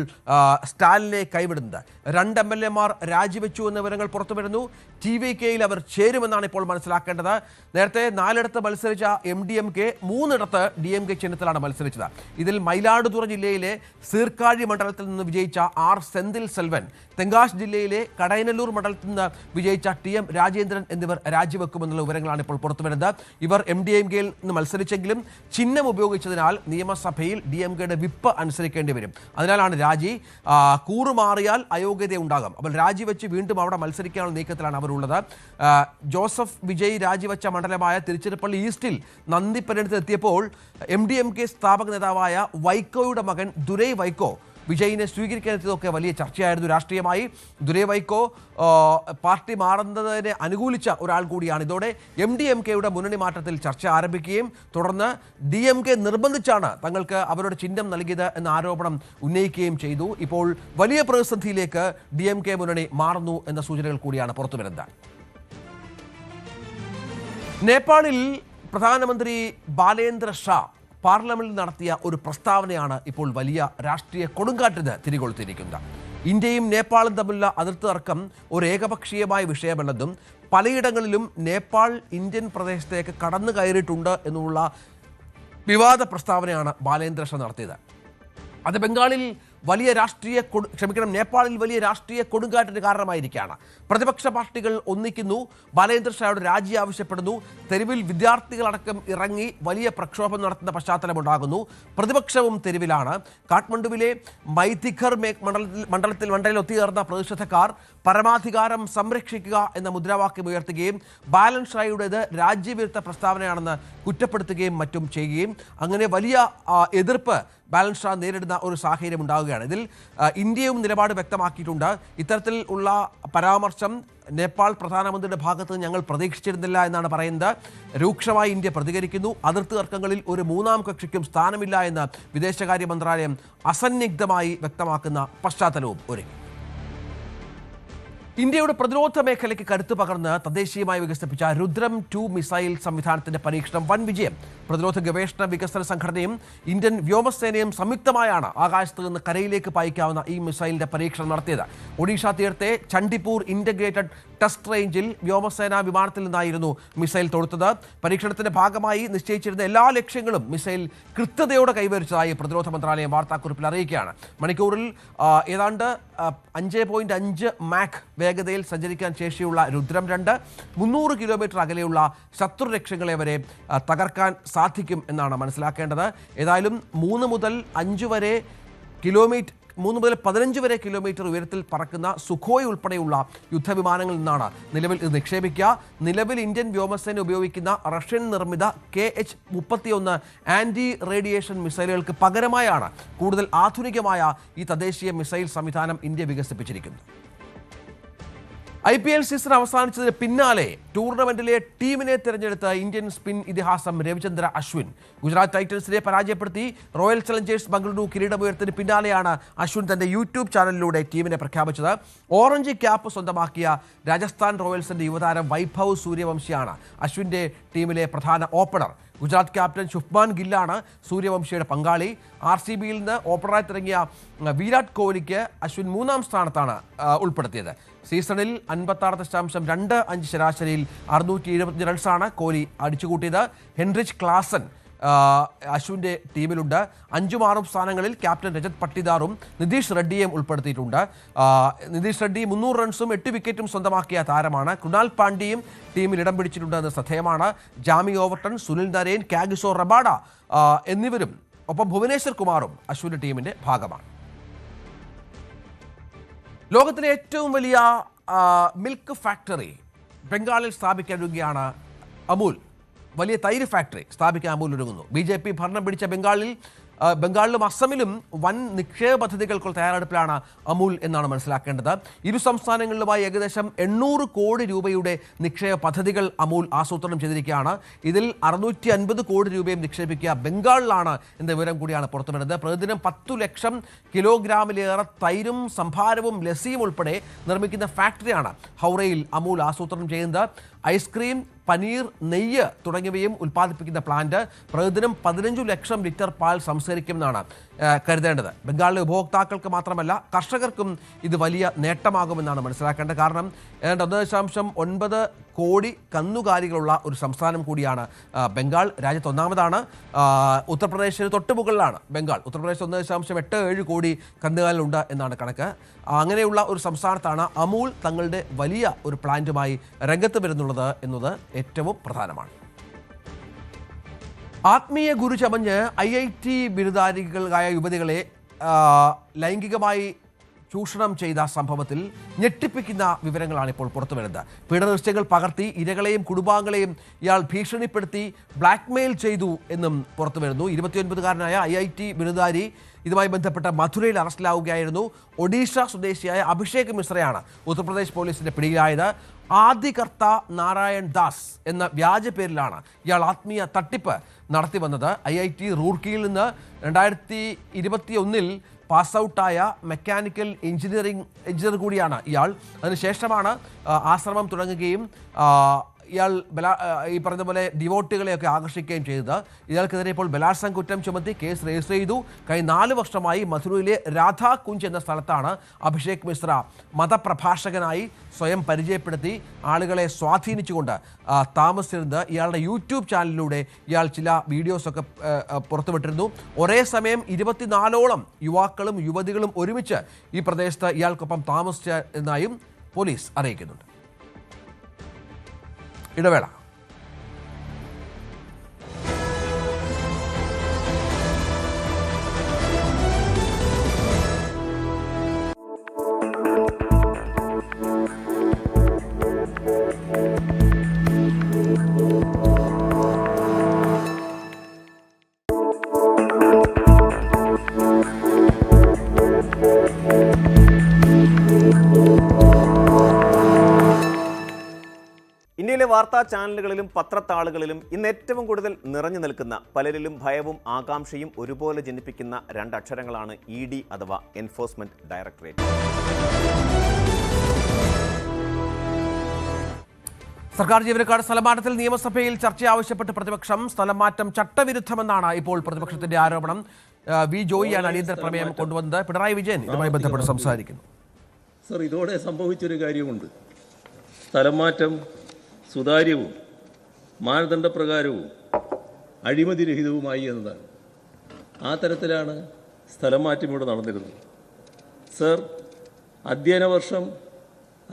Speaker 1: സ്റ്റാലിനെ കൈവിടുന്നത്. 2 MLA-മാർ രാജിവെച്ചു എന്ന വിവരങ്ങൾ പുറത്തുവരുന്നു. TVKയിൽ അവർ ചേരുമെന്നാണ് ഇപ്പോൾ മനസ്സിലാക്കേണ്ടത്. നേരത്തെ 4 മത്സരിച്ച MDMK 3 DMK ചിഹ്നത്തിലാണ് മത്സരിച്ചത്. ഇതിൽ മയിലാടുതുറ ജില്ലയിലെ സീർക്കാഴി മണ്ഡലത്തിൽ നിന്ന് വിജയിച്ച R സെന്തിൽ സെൽവൻ, തെങ്കാശ് ജില്ലയിലെ കടയനല്ലൂർ മണ്ഡലത്തിൽ നിന്ന് വിജയിച്ച TM രാജേന്ദ്രൻ എന്നിവർ രാജിവെക്കുമെന്നുള്ള വിവരങ്ങളാണ് ഇപ്പോൾ പുറത്തുവരുന്നത്. ഇവർ MDMKയിൽ നിന്ന് മത്സരിച്ചെങ്കിലും ചിഹ്നം ഉപയോഗിച്ചതിനാൽ നിയമസഭയിൽ DMKയുടെ വിപ്പ് അനുസരിക്കേണ്ടി വരും. അതിനാലാണ് രാജി. കൂറുമാറിയാൽ അയോഗ്യത ഉണ്ടാകും. അപ്പോൾ രാജിവെച്ച് വീണ്ടും അവിടെ മത്സരിക്കാനുള്ള നീക്കത്തിലാണ് അവരുള്ളത്. ജോസഫ് വിജയ് രാജിവെച്ച മണ്ഡലമായ തിരുച്ചിറപ്പള്ളി ഈസ്റ്റിൽ നന്ദി പര്യടനത്തിലെത്തിയപ്പോൾ MDMK സ്ഥാപക നേതാവായ വൈക്കോയുടെ മകൻ ദുരൈ വൈക്കോ വിജയിനെ സ്വീകരിക്കാനെത്തിയതൊക്കെ വലിയ ചർച്ചയായിരുന്നു രാഷ്ട്രീയമായി. ദുരൈ വൈക്കോ പാർട്ടി മാറുന്നതിനെ അനുകൂലിച്ച ഒരാൾ കൂടിയാണ്. ഇതോടെ MDMKയുടെ മുന്നണി മാറ്റത്തിൽ ചർച്ച ആരംഭിക്കുകയും തുടർന്ന് DMK നിർബന്ധിച്ചാണ് തങ്ങൾക്ക് അവരുടെ ചിഹ്നം നൽകിയത് എന്ന ആരോപണം ഉന്നയിക്കുകയും ചെയ്തു. ഇപ്പോൾ വലിയ പ്രതിസന്ധിയിലേക്ക് DMK മുന്നണി മാറുന്നു എന്ന സൂചനകൾ കൂടിയാണ് പുറത്തുവരുന്നത്. നേപ്പാളിൽ പ്രധാനമന്ത്രി ബാലേന്ദ്ര ഷാ പാർലമെന്റിൽ നടത്തിയ ഒരു പ്രസ്താവനയാണ് ഇപ്പോൾ വലിയ രാഷ്ട്രീയ കൊടുങ്കാറ്റിന് തിരികൊളുത്തിയിരിക്കുന്നത്. ഇന്ത്യയും നേപ്പാളും തമ്മിലുള്ള അതിർത്തി തർക്കം ഒരു ഏകപക്ഷീയമായ വിഷയമല്ലെന്നും പലയിടങ്ങളിലും നേപ്പാൾ ഇന്ത്യൻ പ്രദേശത്തേക്ക് കടന്നു കയറിയിട്ടുണ്ട് എന്നുള്ള വിവാദ പ്രസ്താവനയാണ് ബാലേന്ദ്ര ഷാ നടത്തിയത്. അത് ബംഗാളിൽ വലിയ നേപ്പാളിൽ വലിയ രാഷ്ട്രീയ കൊടുങ്കാറ്റിന് കാരണമായിരിക്കുകയാണ്. പ്രതിപക്ഷ പാർട്ടികൾ ഒന്നിക്കുന്നു, ബാലേന്ദ്ര ഷായുടെ രാജി ആവശ്യപ്പെടുന്നു, തെരുവിൽ വിദ്യാർത്ഥികളടക്കം ഇറങ്ങി വലിയ പ്രക്ഷോഭം നടത്തുന്ന പശ്ചാത്തലമുണ്ടാകുന്നു. പ്രതിപക്ഷവും തെരുവിലാണ്. കാഠ്മണ്ഡുവിലെ മൈഥിഖർ മണ്ഡലത്തിൽ ഒത്തുചേർന്ന പ്രതിഷേധക്കാർ പരമാധികാരം സംരക്ഷിക്കുക എന്ന മുദ്രാവാക്യം ഉയർത്തുകയും ബാലേന്ദ്ര ഷായുടേത് രാജ്യവിരുദ്ധ പ്രസ്താവനയാണെന്ന് കുറ്റപ്പെടുത്തുകയും മറ്റും ചെയ്യുകയും അങ്ങനെ വലിയ എതിർപ്പ് ബാലേന്ദ്ര ഷാ നേരിടുന്ന ഒരു സാഹചര്യം ഉണ്ടാവുകയാണ്. ഇതിൽ ഇന്ത്യയും നിലപാട് വ്യക്തമാക്കിയിട്ടുണ്ട്. ഇത്തരത്തിൽ ഉള്ള പരാമർശം നേപ്പാൾ പ്രധാനമന്ത്രിയുടെ ഭാഗത്ത് ഞങ്ങൾ പ്രതീക്ഷിച്ചിരുന്നില്ല എന്നാണ് പറയുന്നത്. രൂക്ഷമായി ഇന്ത്യ പ്രതികരിക്കുന്നു. അതിർത്തി തർക്കങ്ങളിൽ ഒരു മൂന്നാം കക്ഷിക്കും സ്ഥാനമില്ല എന്ന് വിദേശകാര്യ മന്ത്രാലയം അസന്നിഗ്ധമായി വ്യക്തമാക്കുന്ന പശ്ചാത്തലവും ഒരുങ്ങി. ഇന്ത്യയുടെ പ്രതിരോധ മേഖലയ്ക്ക് കരുത്ത് പകർന്ന് തദ്ദേശീയമായി വികസിപ്പിച്ച രുദ്രം 2 മിസൈൽ സംവിധാനത്തിന്റെ പരീക്ഷണം വൻ വിജയം. പ്രതിരോധ ഗവേഷണ വികസന സംഘടനയും ഇന്ത്യൻ വ്യോമസേനയും സംയുക്തമായാണ് ആകാശത്ത് നിന്ന് കരയിലേക്ക് പായിക്കാവുന്ന ഈ മിസൈലിന്റെ പരീക്ഷണം നടത്തിയത്. ഒഡീഷ തീരത്തെ ചണ്ഡിപ്പൂർ ഇന്റഗ്രേറ്റഡ് ടെസ്റ്റ് റേഞ്ചിൽ വ്യോമസേനാ വിമാനത്തിൽ നിന്നായിരുന്നു മിസൈൽ തൊടുത്തത്. പരീക്ഷണത്തിന്റെ ഭാഗമായി നിശ്ചയിച്ചിരുന്ന എല്ലാ ലക്ഷ്യങ്ങളും മിസൈൽ കൃത്യതയോടെ കൈവരിച്ചതായി പ്രതിരോധ മന്ത്രാലയം വാർത്താക്കുറിപ്പിൽ അറിയിക്കുകയാണ്. മണിക്കൂറിൽ ഏതാണ്ട് 5.5 മാക് വേഗതയിൽ സഞ്ചരിക്കാൻ ശേഷിയുള്ള രുദ്രം 2 300 കിലോമീറ്റർ അകലെയുള്ള ശത്രു ലക്ഷ്യങ്ങളെ വരെ തകർക്കാൻ സാധിക്കും എന്നാണ് മനസ്സിലാക്കേണ്ടത്. ഏതായാലും 3 മുതൽ 15 വരെ കിലോമീറ്റർ ഉയരത്തിൽ പറക്കുന്ന സുഖോയ് ഉൾപ്പെടെയുള്ള യുദ്ധവിമാനങ്ങളിൽ നിന്നാണ് നിലവിൽ ഇത് നിക്ഷേപിക്കുക. നിലവിൽ ഇന്ത്യൻ വ്യോമസേന ഉപയോഗിക്കുന്ന റഷ്യൻ നിർമ്മിത KH-31 ആന്റി റേഡിയേഷൻ മിസൈലുകൾക്ക് പകരമായാണ് കൂടുതൽ ആധുനികമായ ഈ തദ്ദേശീയ മിസൈൽ സംവിധാനം ഇന്ത്യ വികസിപ്പിച്ചിരിക്കുന്നത്. IPL സീസൺ അവസാനിച്ചതിന് പിന്നാലെ ടൂർണമെന്റിലെ ടീമിനെ തിരഞ്ഞെടുത്ത ഇന്ത്യൻ സ്പിൻ ഇതിഹാസം രവിചന്ദ്ര അശ്വിൻ ഗുജറാത്ത് ടൈറ്റൻസിനെ പരാജയപ്പെടുത്തി റോയൽ ചലഞ്ചേഴ്സ് ബംഗളൂരു കിരീടമുയർത്തിന് പിന്നാലെയാണ് അശ്വിൻ തന്റെ യൂട്യൂബ് ചാനലിലൂടെ ടീമിനെ പ്രഖ്യാപിച്ചത്. ഓറഞ്ച് ക്യാപ്പ് സ്വന്തമാക്കിയ രാജസ്ഥാൻ റോയൽസിന്റെ യുവതാരം വൈഭവ് സൂര്യവംശിയാണ് അശ്വിന്റെ ടീമിലെ പ്രധാന ഓപ്പണർ. ഗുജറാത്ത് ക്യാപ്റ്റൻ ശുഭ്മാൻ ഗില്ലാണ് സൂര്യവംശിയുടെ പങ്കാളി. RCBയിൽ നിന്ന് ഓപ്പണറായി തുടങ്ങിയ വിരാട് കോഹ്ലിക്ക് അശ്വിൻ 3-ാം സ്ഥാനത്താണ് ഉൾപ്പെടുത്തിയത്. സീസണിൽ 56.25 ശരാശരിയിൽ 670 റൺസാണ് കോഹ്ലി അടിച്ചുകൂട്ടിയത്. ഹെൻറിച്ച് ക്ലാസൻ അശ്വിൻ്റെ ടീമിലുണ്ട്. 5-6 സ്ഥാനങ്ങളിൽ ക്യാപ്റ്റൻ രജത് പട്ടിദാറും നിതീഷ് റെഡ്ഡിയെയും ഉൾപ്പെടുത്തിയിട്ടുണ്ട്. നിതീഷ് റെഡ്ഡി 300 റൺസും 8 വിക്കറ്റും സ്വന്തമാക്കിയ താരമാണ്. കൃണാൽ പാണ്ഡ്യയും ടീമിൽ ഇടം പിടിച്ചിട്ടുണ്ടെന്ന് ശ്രദ്ധേയമാണ്. Jamie Overton, Sunil Narine, Kagiso Rabada എന്നിവരും ഒപ്പം ഭുവനേശ്വർ കുമാറും അശ്വിൻ്റെ ടീമിൻ്റെ ഭാഗമാണ്. ലോകത്തിലെ ഏറ്റവും വലിയ മിൽക്ക് ഫാക്ടറി ബംഗാളിൽ സ്ഥാപിക്കാനൊരുങ്ങുകയാണ് അമൂൽ. വലിയ തൈര് ഫാക്ടറി സ്ഥാപിക്കാൻ അമൂൽ ഒരുങ്ങുന്നു. BJP ഭരണം പിടിച്ച ബംഗാളിലും അസമിലും വൻ നിക്ഷേപ പദ്ധതികൾക്ക് തയ്യാറെടുപ്പിലാണ് അമൂൽ എന്നാണ് മനസ്സിലാക്കേണ്ടത്. ഇരു സംസ്ഥാനങ്ങളിലുമായി ഏകദേശം 800 കോടി രൂപയുടെ നിക്ഷേപ പദ്ധതികൾ അമൂൽ ആസൂത്രണം ചെയ്തിരിക്കുകയാണ്. ഇതിൽ 650 കോടി രൂപയും നിക്ഷേപിക്കുക ബംഗാളിലാണ് എന്ന വിവരം കൂടിയാണ് പുറത്തുവരുന്നത്. പ്രതിദിനം 10 ലക്ഷം കിലോഗ്രാമിലേറെ തൈരും സംഭാരവും ലസ്സിയും ഉൾപ്പെടെ നിർമ്മിക്കുന്ന ഫാക്ടറിയാണ് ഹൗറയിൽ അമൂൽ ആസൂത്രണം ചെയ്യുന്നത്. ഐസ്ക്രീം, പനീർ, നെയ്യ് തുടങ്ങിയവയും ഉൽപ്പാദിപ്പിക്കുന്ന പ്ലാന്റ് പ്രതിദിനം 15 ലക്ഷം ലിറ്റർ പാൽ സംസ്കരിക്കുമെന്നാണ് കരുതേണ്ടത്. ബംഗാളിലെ ഉപഭോക്താക്കൾക്ക് മാത്രമല്ല കർഷകർക്കും ഇത് വലിയ നേട്ടമാകുമെന്നാണ് മനസ്സിലാക്കേണ്ടത്. കാരണം ഏതാണ്ട് 1.9 കോടി കന്നുകാലികളുള്ള ഒരു സംസ്ഥാനം കൂടിയാണ് ബംഗാൾ. രാജ്യത്ത് 1-ാമതാണ്. ഉത്തർപ്രദേശിന് തൊട്ടുമുകളിലാണ് ബംഗാൾ. ഉത്തർപ്രദേശ് 1.87 കോടി കന്നുകാലികളുണ്ട് എന്നാണ് കണക്ക്. അങ്ങനെയുള്ള ഒരു സംസ്ഥാനത്താണ് അമൂൽ തങ്ങളുടെ വലിയ ഒരു പ്ലാന്റുമായി രംഗത്ത് വരുന്നുള്ളത് എന്നത് ഏറ്റവും പ്രധാനമാണ്. ആത്മീയ ഗുരു ചമഞ്ഞ് IIT ബിരുദധാരികളായ യുവതികളെ ലൈംഗികമായി ചൂഷണം ചെയ്ത സംഭവത്തിൽ ഞെട്ടിപ്പിക്കുന്ന വിവരങ്ങളാണ് ഇപ്പോൾ പുറത്തു വരുന്നത്. പീഡന ദൃശ്യങ്ങൾ പകർത്തി ഇരകളെയും കുടുംബാംഗങ്ങളെയും ഇയാൾ ഭീഷണിപ്പെടുത്തി ബ്ലാക്ക്മെയിൽ ചെയ്തു എന്നും പുറത്തു വരുന്നു. 29-കാരനായ IIT ബിരുദധാരി ഇതുമായി ബന്ധപ്പെട്ട മഥുരയിൽ അറസ്റ്റിലാവുകയായിരുന്നു. ഒഡീഷ സ്വദേശിയായ അഭിഷേക് മിശ്രയാണ് ഉത്തർപ്രദേശ് പോലീസിന്റെ പിടിയിലായത്. ആദികർത്ത നാരായൺ ദാസ് എന്ന വ്യാജ പേരിലാണ് ഇയാൾ ആത്മീയ തട്ടിപ്പ് നടത്തി വന്നത്. IIT റൂർക്കിയിൽ നിന്ന് 2021 പാസ് ഔട്ടായ മെക്കാനിക്കൽ എഞ്ചിനീയർ കൂടിയാണ് ഇയാൾ. അതിനുശേഷമാണ് ആശ്രമം തുടങ്ങുകയും ഇയാൾ ഈ പറഞ്ഞ പോലെ ഡിവോട്ടുകളെയൊക്കെ ആകർഷിക്കുകയും ചെയ്തത്. ഇയാൾക്കെതിരെ ഇപ്പോൾ ബലാത്സംഗ കുറ്റം ചുമത്തി കേസ് രജിസ്റ്റർ ചെയ്തു. കഴിഞ്ഞ 4 വർഷമായി മഥുരയിലെ രാധാകുഞ്ച് എന്ന സ്ഥലത്താണ് അഭിഷേക് മിശ്ര മതപ്രഭാഷകനായി സ്വയം പരിചയപ്പെടുത്തി ആളുകളെ സ്വാധീനിച്ചുകൊണ്ട് താമസിച്ചിരുന്നത്. ഇയാളുടെ യൂട്യൂബ് ചാനലിലൂടെ ഇയാൾ ചില വീഡിയോസൊക്കെ പുറത്തുവിട്ടിരുന്നു. ഒരേ സമയം 24ഓളം യുവാക്കളും യുവതികളും ഒരുമിച്ച് ഈ പ്രദേശത്ത് ഇയാൾക്കൊപ്പം താമസിച്ചതായും പോലീസ് അറിയിക്കുന്നുണ്ട്. ഇടവേള.
Speaker 4: ഇന്ത്യയിലെ വാർത്താ ചാനലുകളിലും പത്രത്താളുകളിലും ഇന്ന് ഏറ്റവും കൂടുതൽ നിറഞ്ഞു നിൽക്കുന്ന, പലരിലും ഭയവും ആകാംക്ഷയും ഒരുപോലെ ജനിപ്പിക്കുന്ന 2 അക്ഷരങ്ങളാണ് ED അഥവാ എൻഫോഴ്സ്മെന്റ് ഡയറക്ടറേറ്റ്.
Speaker 1: സർക്കാർ ജീവനക്കാരുടെ സ്ഥലമാറ്റത്തിൽ നിയമസഭയിൽ ചർച്ച ആവശ്യപ്പെട്ട് പ്രതിപക്ഷം. സ്ഥലമാറ്റം ചട്ടവിരുദ്ധമെന്നാണ് ഇപ്പോൾ പ്രതിപക്ഷത്തിന്റെ ആരോപണം. വി ജോയിയാണ് അടിയന്തര പ്രമേയം കൊണ്ടുവന്നത്. പിണറായി വിജയൻ ഇതുമായി ബന്ധപ്പെട്ട് സംസാരിക്കുന്നു.
Speaker 5: സർ, ഇതോടെ സംഭവിച്ചൊരു കാര്യമുണ്ട്. സ്ഥലം മാറ്റം സുതാര്യവും മാനദണ്ഡപ്രകാരവും അഴിമതിരഹിതവുമായി എന്നതാണ്. ആ തരത്തിലാണ് സ്ഥലം മാറ്റം ഇവിടെ നടന്നിരുന്നത്. സർ, അധ്യയന വർഷം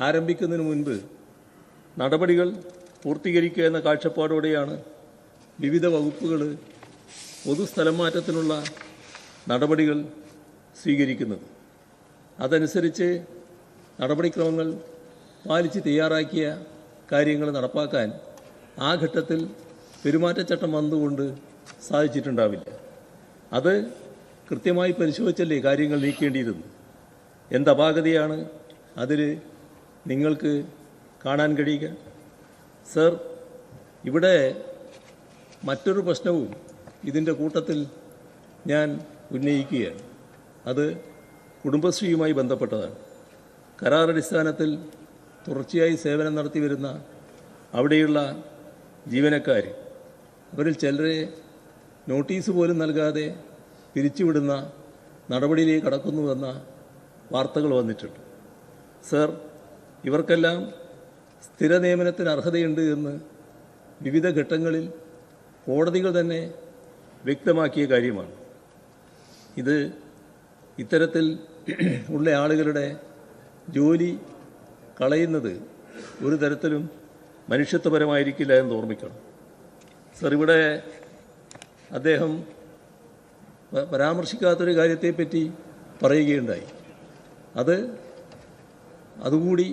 Speaker 5: ആരംഭിക്കുന്നതിന് മുൻപ് നടപടികൾ പൂർത്തീകരിക്കുക എന്ന കാഴ്ചപ്പാടോടെയാണ് വിവിധ വകുപ്പുകൾ പൊതുസ്ഥലം മാറ്റത്തിനുള്ള നടപടികൾ സ്വീകരിക്കുന്നത്. അതനുസരിച്ച് നടപടിക്രമങ്ങൾ പാലിച്ച് തയ്യാറാക്കിയ കാര്യങ്ങൾ നടപ്പാക്കാൻ ആ ഘട്ടത്തിൽ പെരുമാറ്റച്ചട്ടം വന്നുകൊണ്ട് സാധിച്ചിട്ടുണ്ടാവില്ല. അത് കൃത്യമായി പരിശോധിച്ചല്ലേ കാര്യങ്ങൾ നീക്കേണ്ടിയിരുന്നു. എന്ത് അപാകതയാണ് അതിൽ നിങ്ങൾക്ക് കാണാൻ കഴിയുക? സർ, ഇവിടെ മറ്റൊരു പ്രശ്നവും ഇതിൻ്റെ കൂട്ടത്തിൽ ഞാൻ ഉന്നയിക്കുകയാണ്. അത് കുടുംബശ്രീയുമായി ബന്ധപ്പെട്ടതാണ്. കരാറടിസ്ഥാനത്തിൽ തുടർച്ചയായി സേവനം നടത്തി വരുന്ന അവിടെയുള്ള ജീവനക്കാർ, അവരിൽ ചിലരെ നോട്ടീസ് പോലും നൽകാതെ പിരിച്ചുവിടുന്ന നടപടിയിലേക്ക് കടക്കുന്നുവെന്ന വാർത്തകൾ വന്നിട്ടുണ്ട്. സർ, ഇവർക്കെല്ലാം സ്ഥിര നിയമനത്തിന് അർഹതയുണ്ട് എന്ന് വിവിധ ഘട്ടങ്ങളിൽ കോടതികൾ തന്നെ വ്യക്തമാക്കിയ കാര്യമാണ്. ഇത് ഇത്തരത്തിൽ ഉള്ള ആളുകളുടെ ജോലി കളയുന്നത് ഒരു തരത്തിലും മനുഷ്യത്വപരമായിരിക്കില്ല എന്ന് ഓർമ്മിക്കണം. സർ, ഇവിടെ അദ്ദേഹം പരാമർശിക്കാത്തൊരു കാര്യത്തെപ്പറ്റി പറയുകയുണ്ടായി. അതുകൂടി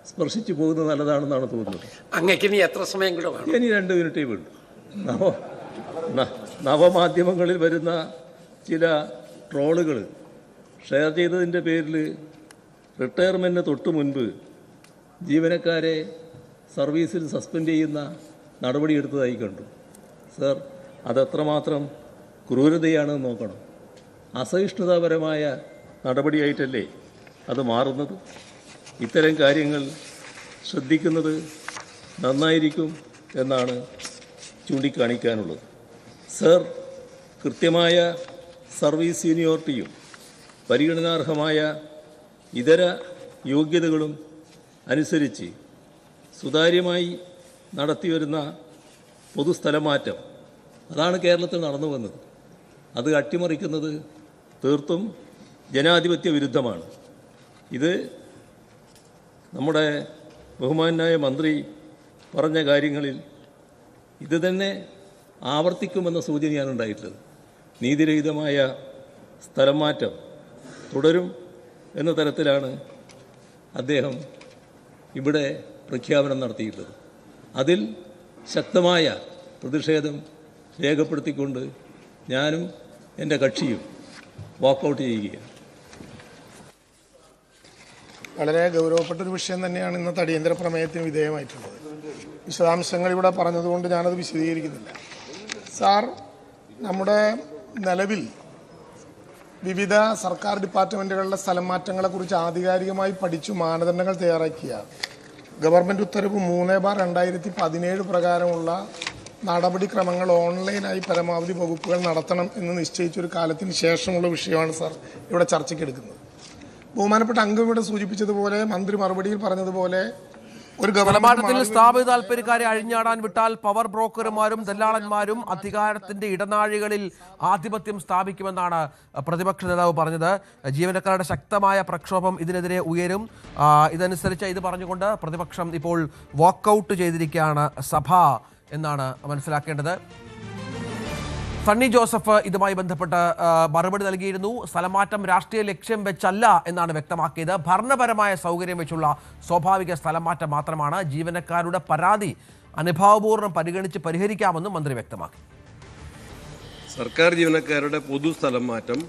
Speaker 5: സ്പർശിച്ചു പോകുന്നത് നല്ലതാണെന്നാണ് തോന്നുന്നത്.
Speaker 6: അങ്ങേക്ക് ഇനി എത്ര സമയം കൂടെ വേണം?
Speaker 5: ഇനി 2 മിനിറ്റേ വേണ്ടു. നവമാധ്യമങ്ങളിൽ വരുന്ന ചില ട്രോളുകൾ ഷെയർ ചെയ്തതിൻ്റെ പേരിൽ റിട്ടയർമെൻറ്റിന് തൊട്ട് മുൻപ് ജീവനക്കാരെ സർവീസിൽ സസ്പെൻഡ് ചെയ്യുന്ന നടപടിയെടുത്തതായി കണ്ടു. സർ, അതെത്രമാത്രം ക്രൂരതയാണെന്ന് നോക്കണം. അസഹിഷ്ണുതാപരമായ നടപടിയായിട്ടല്ലേ അത് മാറുന്നത്? ഇത്തരം കാര്യങ്ങൾ ശ്രദ്ധിക്കുന്നത് നന്നായിരിക്കും എന്നാണ് ചൂണ്ടിക്കാണിക്കാനുള്ളത്. സർ, കൃത്യമായ സർവീസ് സീനിയോറിറ്റിയും പരിഗണനാർഹമായ ഇതര യോഗ്യതകളും അനുസരിച്ച് സുതാര്യമായി നടത്തിവരുന്ന പൊതുസ്ഥലമാറ്റം അതാണ് കേരളത്തിൽ നടന്നു വന്നത്. അത് അട്ടിമറിക്കുന്നത് തീർത്തും ജനാധിപത്യ വിരുദ്ധമാണ്. ഇത് നമ്മുടെ ബഹുമാനായ മന്ത്രി പറഞ്ഞ കാര്യങ്ങളിൽ ഇത് തന്നെ ആവർത്തിക്കുമെന്ന സൂചനയാണ് ഉണ്ടായിട്ടുള്ളത്. നീതിരഹിതമായ സ്ഥലം മാറ്റം തുടരും എന്ന തരത്തിലാണ് അദ്ദേഹം ഇവിടെ പ്രഖ്യാപനം നടത്തിയിട്ടുള്ളത്. അതിൽ ശക്തമായ പ്രതിഷേധം രേഖപ്പെടുത്തിക്കൊണ്ട് ഞാനും എൻ്റെ കക്ഷിയും വാക്കൗട്ട് ചെയ്യുകയാണ്.
Speaker 7: വളരെ ഗൗരവപ്പെട്ടൊരു വിഷയം തന്നെയാണ് ഇന്നത്തെ അടിയന്തര പ്രമേയത്തിന് വിധേയമായിട്ടുള്ളത്. വിശദാംശങ്ങൾ ഇവിടെ പറഞ്ഞതുകൊണ്ട് ഞാനത് വിശദീകരിക്കുന്നില്ല. സാർ, നമ്മുടെ നിലവിൽ വിവിധ സർക്കാർ ഡിപ്പാർട്ട്മെൻറ്റുകളുടെ സ്ഥലം മാറ്റങ്ങളെക്കുറിച്ച് ആധികാരികമായി പഠിച്ചു മാനദണ്ഡങ്ങൾ തയ്യാറാക്കിയ ഗവൺമെൻറ് ഉത്തരവ് 3/2017 പ്രകാരമുള്ള നടപടിക്രമങ്ങൾ ഓൺലൈനായി പരമാവധി വകുപ്പുകൾ നടത്തണം എന്ന് നിശ്ചയിച്ചൊരു കാലത്തിന് ശേഷമുള്ള വിഷയമാണ് സാർ ഇവിടെ ചർച്ചയ്ക്കെടുക്കുന്നത്. ബഹുമാനപ്പെട്ട അംഗം ഇവിടെ സൂചിപ്പിച്ചതുപോലെ, മന്ത്രി മറുപടിയിൽ പറഞ്ഞതുപോലെ, ഒരു
Speaker 1: സ്ഥലമാറ്റത്തിൽ സ്ഥാപിത താൽപര്യക്കാരെ അഴിഞ്ഞാടാൻ വിട്ടാൽ പവർ ബ്രോക്കർമാരും ദല്ലാളന്മാരും അധികാരത്തിന്റെ ഇടനാഴികളിൽ ആധിപത്യം സ്ഥാപിക്കുമെന്നാണ് പ്രതിപക്ഷ നേതാവ് പറഞ്ഞത്. ജീവനക്കാരുടെ ശക്തമായ പ്രക്ഷോഭം ഇതിനെതിരെ ഉയരും. ഇതനുസരിച്ച് ഇത് പറഞ്ഞുകൊണ്ട് പ്രതിപക്ഷം ഇപ്പോൾ വാക്കൗട്ട് ചെയ്തിരിക്കുകയാണ് സഭ എന്നാണ് മനസ്സിലാക്കേണ്ടത്. സണ്ണി ജോസഫ് ഇതുമായി ബന്ധപ്പെട്ട് മറുപടി നൽകിയിരുന്നു. സ്ഥലമാറ്റം രാഷ്ട്രീയ ലക്ഷ്യം വെച്ചല്ല എന്നാണ് വ്യക്തമാക്കിയത്. ഭരണപരമായ സൗകര്യം വെച്ചുള്ള സ്വാഭാവിക സ്ഥലമാറ്റം മാത്രമാണ്. ജീവനക്കാരുടെ പരാതി അനുഭാവപൂർവ്വം പരിഗണിച്ച് പരിഹരിക്കാമെന്നും മന്ത്രി വ്യക്തമാക്കി.
Speaker 8: സർക്കാർ ജീവനക്കാരുടെ പൊതു സ്ഥലം മാറ്റം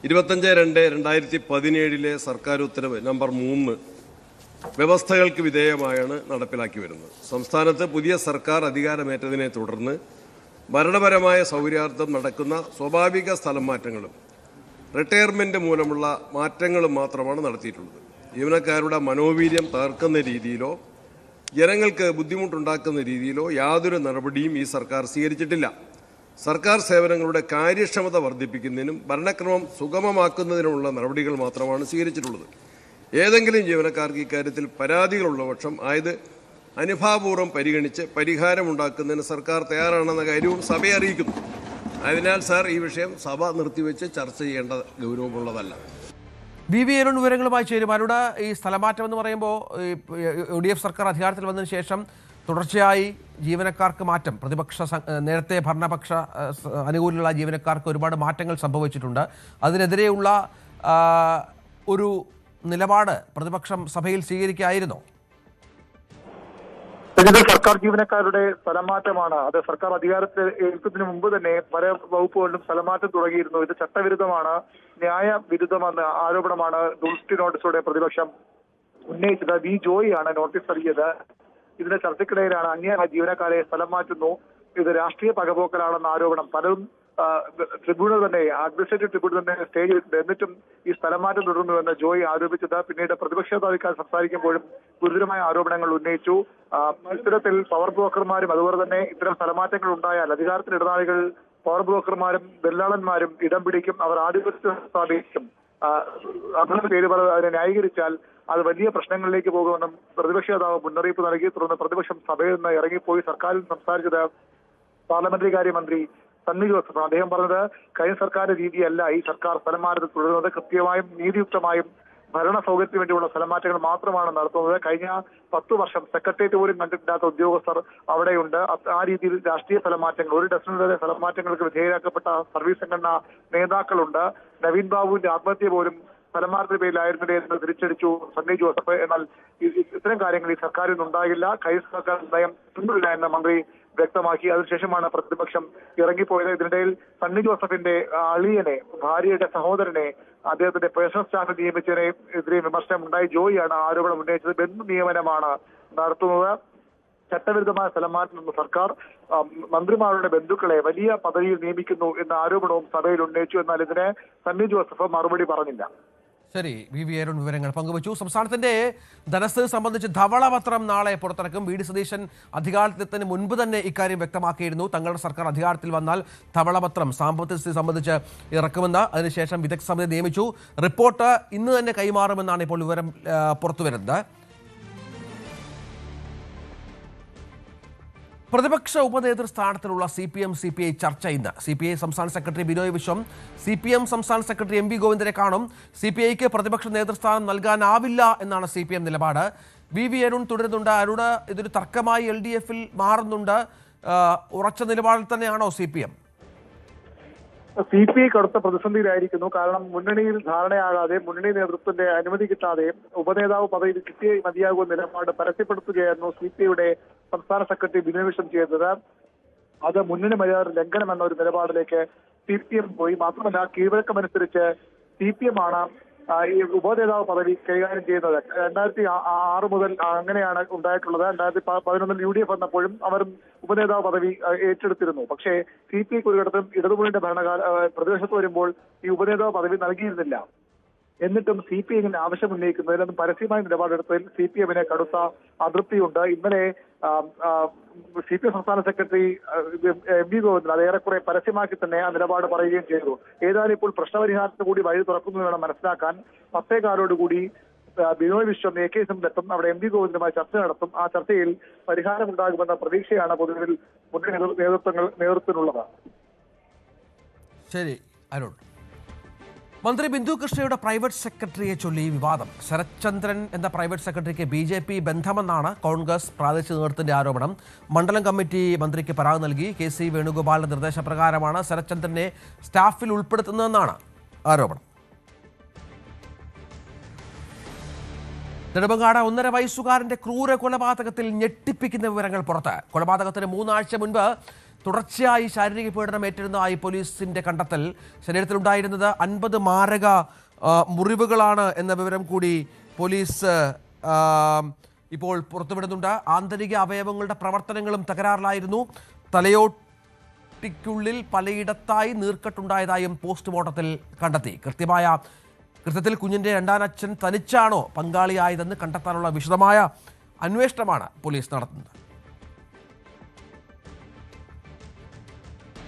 Speaker 8: 25/2/2017 സർക്കാർ ഉത്തരവ് നമ്പർ 3 വ്യവസ്ഥകൾക്ക് വിധേയമായാണ് നടപ്പിലാക്കി വരുന്നത്. സംസ്ഥാനത്ത് പുതിയ സർക്കാർ അധികാരമേറ്റതിനെ തുടർന്ന് ഭരണപരമായ സൗകര്യാർത്ഥം നടക്കുന്ന സ്വാഭാവിക സ്ഥലം മാറ്റങ്ങളും റിട്ടയർമെൻറ്റ് മൂലമുള്ള മാറ്റങ്ങളും മാത്രമാണ് നടത്തിയിട്ടുള്ളത്. ജീവനക്കാരുടെ മനോവീര്യം തകർക്കുന്ന രീതിയിലോ ജനങ്ങൾക്ക് ബുദ്ധിമുട്ടുണ്ടാക്കുന്ന രീതിയിലോ യാതൊരു നടപടിയും ഈ സർക്കാർ സ്വീകരിച്ചിട്ടില്ല. സർക്കാർ സേവനങ്ങളുടെ കാര്യക്ഷമത വർദ്ധിപ്പിക്കുന്നതിനും ഭരണക്രമം സുഗമമാക്കുന്നതിനുമുള്ള നടപടികൾ മാത്രമാണ് സ്വീകരിച്ചിട്ടുള്ളത്. ഏതെങ്കിലും ജീവനക്കാർക്ക് ഇക്കാര്യത്തിൽ പരാതികളുള്ള പക്ഷം ആയത് അനുഭാവപൂർവ്വം പരിഗണിച്ച് പരിഹാരമുണ്ടാക്കുന്നതിന് സർക്കാർ തയ്യാറാണെന്ന കാര്യവും സഭയെ അറിയിക്കുന്നു. അതിനാൽ സാർ, ഈ വിഷയം സഭ നിർത്തിവെച്ച് ചർച്ച ചെയ്യേണ്ട ഗൗരവമുള്ളതല്ല.
Speaker 1: വി അരുൺ വിവരങ്ങളുമായി ചേരും. അരുണ്, ഈ സ്ഥലമാറ്റം എന്ന് പറയുമ്പോൾ UDF സർക്കാർ അധികാരത്തിൽ വന്നതിന് ശേഷം തുടർച്ചയായി ജീവനക്കാർക്ക് മാറ്റം, നേരത്തെ ഭരണപക്ഷ അനുകൂലമുള്ള ജീവനക്കാർക്ക് ഒരുപാട് മാറ്റങ്ങൾ സംഭവിച്ചിട്ടുണ്ട്. അതിനെതിരെയുള്ള ഒരു നിലപാട് പ്രതിപക്ഷം സഭയിൽ സ്വീകരിക്കുകയായിരുന്നോ?
Speaker 9: സർക്കാർ ജീവനക്കാരുടെ സ്ഥലമാറ്റമാണ്. അത് സർക്കാർ അധികാരത്തിൽ ഏൽക്കുന്നതിന് മുമ്പ് തന്നെ പല വകുപ്പുകളിലും സ്ഥലമാറ്റം തുടങ്ങിയിരുന്നു. ഇത് ചട്ടവിരുദ്ധമാണ്, ന്യായവിരുദ്ധമെന്ന ആരോപണമാണ് ഡൂൾസ്റ്റി നോട്ടീസോടെ പ്രതിപക്ഷം ഉന്നയിച്ചത്. വി ജോയിയാണ് നോട്ടീസ് നൽകിയത്. ഇതിന്റെ ചർച്ചയ്ക്കിടയിലാണ് അന്യ ജീവനക്കാരെ സ്ഥലം മാറ്റുന്നു, ഇത് രാഷ്ട്രീയ പകപോക്കലാണെന്ന ആരോപണം പലരും ട്രിബ്യൂണൽ തന്നെ, അഡ്മിനിസ്ട്രേറ്റീവ് ട്രിബ്യൂണൽ തന്നെ സ്റ്റേ ചെയ്തിട്ടുണ്ട്. എന്നിട്ടും ഈ സ്ഥലമാറ്റം തുടരുന്നുവെന്ന് ജോയി ആരോപിച്ചത്. പിന്നീട് പ്രതിപക്ഷ നേതാക്കൾ സംസാരിക്കുമ്പോഴും ഗുരുതരമായ ആരോപണങ്ങൾ ഉന്നയിച്ചു. ഇത്തരത്തിൽ പവർ ബ്രോക്കർമാരും അതുപോലെ തന്നെ ഇത്തരം സ്ഥലമാറ്റങ്ങൾ ഉണ്ടായാൽ അധികാരത്തിൽ ഇടനാഴികൾ പവർ ബ്രോക്കർമാരും ദല്ലാളന്മാരും ഇടം പിടിക്കും, അവർ ആധിപത്യം സ്ഥാപിക്കും. അങ്ങനെ പേര് അതിനെ ന്യായീകരിച്ചാൽ അത് വലിയ പ്രശ്നങ്ങളിലേക്ക് പോകുമെന്നും പ്രതിപക്ഷ നേതാവ് മുന്നറിയിപ്പ് നൽകി. തുടർന്ന് പ്രതിപക്ഷം സഭയിൽ നിന്ന് ഇറങ്ങിപ്പോയി. സർക്കാരിൽ സംസാരിച്ചത് പാർലമെന്ററി കാര്യമന്ത്രി സണ്ണി ജോസഫ്. അദ്ദേഹം പറഞ്ഞത് കഴിഞ്ഞ സർക്കാരിന്റെ രീതിയല്ല ഈ സർക്കാർ സ്ഥലമാറ്റത്തിൽ തുടരുന്നത്, കൃത്യമായും നീതിയുക്തമായും ഭരണ സൗകര്യത്തിന് വേണ്ടിയുള്ള സ്ഥലമാറ്റങ്ങൾ മാത്രമാണ് നടത്തുന്നത്. കഴിഞ്ഞ 10 വർഷം സെക്രട്ടേറിയറ്റ് പോലും കണ്ടിട്ടില്ലാത്ത ഉദ്യോഗസ്ഥർ അവിടെയുണ്ട്. ആ രീതിയിൽ രാഷ്ട്രീയ സ്ഥലമാറ്റങ്ങൾ, ഒരു ഡസനിലേറെ സ്ഥലമാറ്റങ്ങൾക്ക് വിധേയരാക്കപ്പെട്ട സർവീസ് സംഘടനാ നേതാക്കളുണ്ട്. നവീൻ ബാബുവിന്റെ ആത്മഹത്യ പോലും സ്ഥലമാറ്റത്തിന്റെ പേരിലായിരുന്നില്ലേ എന്ന് തിരിച്ചടിച്ചു സണ്ണി ജോസഫ്. എന്നാൽ ഇത്തരം കാര്യങ്ങൾ ഈ സർക്കാരിൽ നിന്നുണ്ടാകില്ല, കഴിഞ്ഞ സർക്കാർ നയം പിന്തുടരില്ല എന്ന് മന്ത്രി വ്യക്തമാക്കി. അതിനുശേഷമാണ് പ്രതിപക്ഷം ഇറങ്ങിപ്പോയത്. ഇതിനിടയിൽ സണ്ണി ജോസഫിന്റെ അളിയനെ, ഭാര്യയുടെ സഹോദരനെ അദ്ദേഹത്തിന്റെ പേഴ്സണൽ സ്റ്റാഫ് നിയമിച്ചതിനെതിരെ വിമർശനം ഉണ്ടായി. ജോയിയാണ് ആരോപണം ഉന്നയിച്ചത്. ബന്ധു നിയമനമാണ് നടത്തുന്നത്, ചട്ടവിരുദ്ധമായ സ്ഥലമാറ്റം സർക്കാർ മന്ത്രിമാരുടെ ബന്ധുക്കളെ വലിയ പദവിയിൽ നിയമിക്കുന്നു എന്ന ആരോപണവും സഭയിൽ ഉന്നയിച്ചു. എന്നാൽ ഇതിന് സണ്ണി ജോസഫ് മറുപടി പറഞ്ഞില്ല.
Speaker 1: ശരി, വി അരുൺ വിവരങ്ങൾ പങ്കുവച്ചു. സംസ്ഥാനത്തിന്റെ ധനസ്ഥിതി സംബന്ധിച്ച് ധവളപത്രം നാളെ പുറത്തിറക്കും. വി ഡി സതീശൻ അധികാരത്തിലെത്തുന്നതിന് മുൻപ് തന്നെ ഇക്കാര്യം വ്യക്തമാക്കിയിരുന്നു. തങ്ങളുടെ സർക്കാർ അധികാരത്തിൽ വന്നാൽ ധവളപത്രം സാമ്പത്തിക സ്ഥിതി സംബന്ധിച്ച് ഇറക്കുമെന്ന്. അതിനുശേഷം വിദഗ്ധ സമിതി നിയമിച്ചു. റിപ്പോർട്ട് ഇന്ന് തന്നെ കൈമാറുമെന്നാണ് ഇപ്പോൾ വിവരം പുറത്തുവരുന്നത്. പ്രതിപക്ഷ ഉപനേതൃസ്ഥാനത്തിലുള്ള CPM CPI ചർച്ച ഇന്ന്. CPI സംസ്ഥാന സെക്രട്ടറി ബിനോയ് വിശ്വം CPM സംസ്ഥാന സെക്രട്ടറി MV ഗോവിന്ദനെ കാണും. CPIക്ക് പ്രതിപക്ഷ നേതൃസ്ഥാനം നൽകാനാവില്ല എന്നാണ് CPM നിലപാട്. വി അരുൺ തുടരുന്നുണ്ട്. അരുണ്, ഇതൊരു തർക്കമായി LDFൽ മാറുന്നുണ്ട്. ഉറച്ച നിലപാടിൽ തന്നെയാണോ CPM?
Speaker 9: CPI കടുത്ത പ്രതിസന്ധിയിലായിരിക്കുന്നു. കാരണം മുന്നണിയിൽ ധാരണയാകാതെ, മുന്നണി നേതൃത്വത്തിന്റെ അനുമതി കിട്ടാതെ ഉപനേതാവ് പദവിയിൽ കിട്ടിയേ മതിയാകുന്ന നിലപാട് പരസ്യപ്പെടുത്തുകയായിരുന്നു CPIയുടെ സംസ്ഥാന സെക്രട്ടറി ബിനോയ് വിശ്വം ചെയ്തത്. അത് മുന്നണി മര്യാദ ലംഘനം എന്ന ഒരു നിലപാടിലേക്ക് CPM പോയി. മാത്രമല്ല, കീഴ്വഴക്കമനുസരിച്ച് CPM ആണ് ഈ ഉപനേതാവ് പദവി കൈകാര്യം ചെയ്യുന്നത്. 2006 മുതൽ അങ്ങനെയാണ് ഉണ്ടായിട്ടുള്ളത്. 2011 UDF വന്നപ്പോഴും അവർ ഉപനേതാവ് പദവി ഏറ്റെടുത്തിരുന്നു. പക്ഷേ CPIക്ക് ഒരു ഘട്ടത്തിലും ഇടതുമുന്നണിയുടെ പ്രതിപക്ഷത്ത് വരുമ്പോൾ ഈ ഉപനേതാവ് പദവി നൽകിയിരുന്നില്ല. എന്നിട്ടും CPIന് ആവശ്യം ഉന്നയിക്കുന്നതിൽ പരസ്യമായ നിലപാടെടുത്തതിൽ CPMന് കടുത്ത അതൃപ്തിയുണ്ട്. ഇന്നലെ CPM സംസ്ഥാന സെക്രട്ടറി MV ഗോവിന്ദൻ അത് ഏറെക്കുറെ പരസ്യമാക്കി തന്നെ ആ നിലപാട് പറയുകയും ചെയ്തു. ഏതായാലും ഇപ്പോൾ പ്രശ്നപരിഹാരത്തിന് കൂടി വഴി തുറക്കുന്നു വേണം മനസ്സിലാക്കാൻ. 10:15 ബിനോയ് വിശ്വം AK എത്തും. അവിടെ MV ഗോവിന്ദനുമായി ചർച്ച നടത്തും. ആ ചർച്ചയിൽ പരിഹാരമുണ്ടാകുമെന്ന പ്രതീക്ഷയാണ് പൊതുവിൽ മുന്നണി നേതൃത്വത്തിനുള്ളത്.
Speaker 1: ശരി അരുൺ. മന്ത്രി ബിന്ദു കൃഷ്ണയുടെ പ്രൈവറ്റ് സെക്രട്ടറിയെ ചൊല്ലി വിവാദം. ശരത്ചന്ദ്രൻ എന്ന പ്രൈവറ്റ് സെക്രട്ടറിക്ക് BJP ബന്ധമെന്നാണ് കോൺഗ്രസ് പ്രാദേശിക നേതൃത്വത്തിന്റെ ആരോപണം. മണ്ഡലം കമ്മിറ്റി മന്ത്രിക്ക് പരാതി നൽകി. KC വേണുഗോപാലിന്റെ നിർദ്ദേശപ്രകാരമാണ് ശരത്ചന്ദ്രനെ സ്റ്റാഫിൽ ഉൾപ്പെടുത്തുന്നതെന്നാണ് ആരോപണം. നെടുമങ്ങാട് 1.5 വയസ്സുകാരന്റെ ക്രൂര കൊലപാതകത്തിൽ ഞെട്ടിപ്പിക്കുന്ന വിവരങ്ങൾ പുറത്ത്. കൊലപാതകത്തിന് 3 ആഴ്ച മുൻപ് തുടർച്ചയായി ശാരീരിക പീഡനം ഏറ്റെടുത്തതായി പോലീസിന്റെ കണ്ടെത്തൽ. ശരീരത്തിലുണ്ടായിരുന്നത് 50 മാരക മുറിവുകളാണ് എന്ന വിവരം കൂടി പോലീസ് ഇപ്പോൾ പുറത്തുവിടുന്നുണ്ട്. ആന്തരിക അവയവങ്ങളുടെ പ്രവർത്തനങ്ങളും തകരാറിലായിരുന്നു. തലയോട്ടിക്കുള്ളിൽ പലയിടത്തായി നീർക്കെട്ടുണ്ടായതായും പോസ്റ്റ്മോർട്ടത്തിൽ കണ്ടെത്തി. കൃത്യത്തിൽ കുഞ്ഞിന്റെ രണ്ടാനച്ഛൻ തനിച്ചാണോ പങ്കാളിയായതെന്ന് കണ്ടെത്താനുള്ള വിശദമായ അന്വേഷണമാണ് പോലീസ് നടത്തുന്നത്.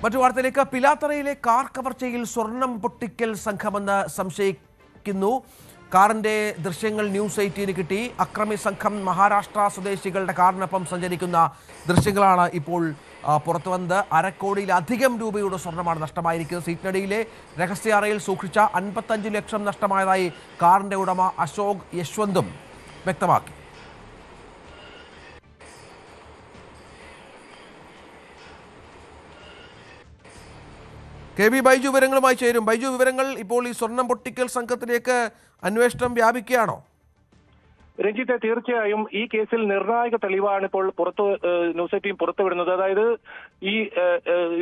Speaker 1: മറ്റു വാർത്തയിലേക്ക്. പിലാത്തറയിലെ കാർ കവർച്ചയിൽ സ്വർണം പൊട്ടിക്കൽ സംഘമെന്ന് സംശയിക്കുന്നു. കാറിന്റെ ദൃശ്യങ്ങൾ ന്യൂസ് 18 കിട്ടി. അക്രമി സംഘം മഹാരാഷ്ട്ര സ്വദേശികളുടെ കാറിനൊപ്പം സഞ്ചരിക്കുന്ന ദൃശ്യങ്ങളാണ് ഇപ്പോൾ പുറത്തു വന്നത്. 1/2 കോടിയിലധികം രൂപയുടെ സ്വർണ്ണമാണ് നഷ്ടമായിരിക്കുന്നത്. സീറ്റിനടിയിലെ രഹസ്യാറയിൽ സൂക്ഷിച്ച 55 ലക്ഷം നഷ്ടമായതായി കാറിന്റെ ഉടമ അശോക് യശ്വന്തും വ്യക്തമാക്കി. കെ.വി. ബൈജു വിവരങ്ങളുമായി ചേരും. ബൈജു, വിവരങ്ങൾ ഇപ്പോൾ ഈ സ്വർണം പൊട്ടിക്കൽ സംഘത്തിലേക്ക് അന്വേഷണം വ്യാപിക്കുകയാണോ?
Speaker 9: രഞ്ജിത്തെ, തീർച്ചയായും ഈ കേസിൽ നിർണായക തെളിവാണ് ഇപ്പോൾ ന്യൂസ് 18 പുറത്തുവിടുന്നത്. അതായത്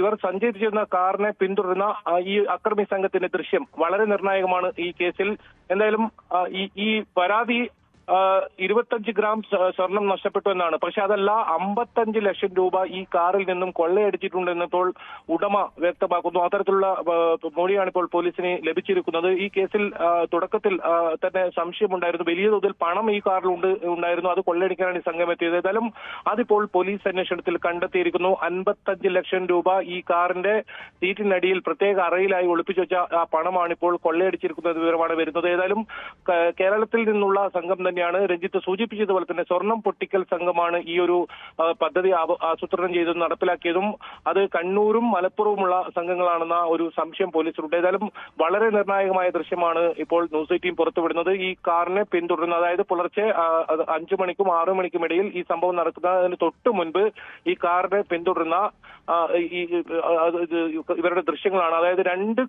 Speaker 9: ഇവർ സഞ്ചരിച്ചിരുന്ന കാറിനെ പിന്തുടരുന്ന ഈ അക്രമി സംഘത്തിന്റെ ദൃശ്യം വളരെ നിർണായകമാണ് ഈ കേസിൽ. എന്തായാലും ഈ പരാതി 25 ഗ്രാം സ്വർണം നഷ്ടപ്പെട്ടു എന്നാണ്. പക്ഷെ അതല്ല, 55 ലക്ഷം രൂപ ഈ കാറിൽ നിന്നും കൊള്ളയടിച്ചിട്ടുണ്ടെന്നിപ്പോൾ ഉടമ വ്യക്തമാക്കുന്നു. അത്തരത്തിലുള്ള മൊഴിയാണ് ഇപ്പോൾ പോലീസിന് ലഭിച്ചിരിക്കുന്നത്. ഈ കേസിൽ തുടക്കത്തിൽ തന്നെ സംശയമുണ്ടായിരുന്നു. വലിയ തോതിൽ പണം ഈ കാറിൽ ഉണ്ടായിരുന്നു. അത് കൊള്ളയടിക്കാനാണ് ഈ സംഘം എത്തിയത്. ഏതായാലും അതിപ്പോൾ പോലീസ് അന്വേഷണത്തിൽ കണ്ടെത്തിയിരിക്കുന്നു. 55 ലക്ഷം രൂപ ഈ കാറിന്റെ സീറ്റിനടിയിൽ പ്രത്യേക അറയിലായി ഒളിപ്പിച്ചു വെച്ച ആ പണമാണ് ഇപ്പോൾ കൊള്ളയടിച്ചിരിക്കുന്നത് വിവരമാണ് വരുന്നത്. ഏതായാലും കേരളത്തിൽ നിന്നുള്ള സംഘം തന്നെയാണ്. രഞ്ജിത്ത് സൂചിപ്പിച്ചതുപോലെ തന്നെ സ്വർണം പൊട്ടിക്കൽ സംഘമാണ് ഈ ഒരു പദ്ധതി ആസൂത്രണം ചെയ്തതും നടപ്പിലാക്കിയതും. അത് കണ്ണൂരും മലപ്പുറവുമുള്ള സംഘങ്ങളാണെന്ന ഒരു സംശയം പോലീസിലുണ്ട്. ഏതായാലും വളരെ നിർണായകമായ ദൃശ്യമാണ് ഇപ്പോൾ ന്യൂസ് 18 പുറത്തുവിടുന്നത്. ഈ കാറിനെ പിന്തുടരുന്ന, അതായത് പുലർച്ചെ 5 മണിക്കും 6 മണിക്കും ഇടയിൽ ഈ സംഭവം നടക്കുന്നതിന് തൊട്ട് മുൻപ് ഈ കാറിനെ പിന്തുടരുന്ന ഇവരുടെ ദൃശ്യങ്ങളാണ്. അതായത് 2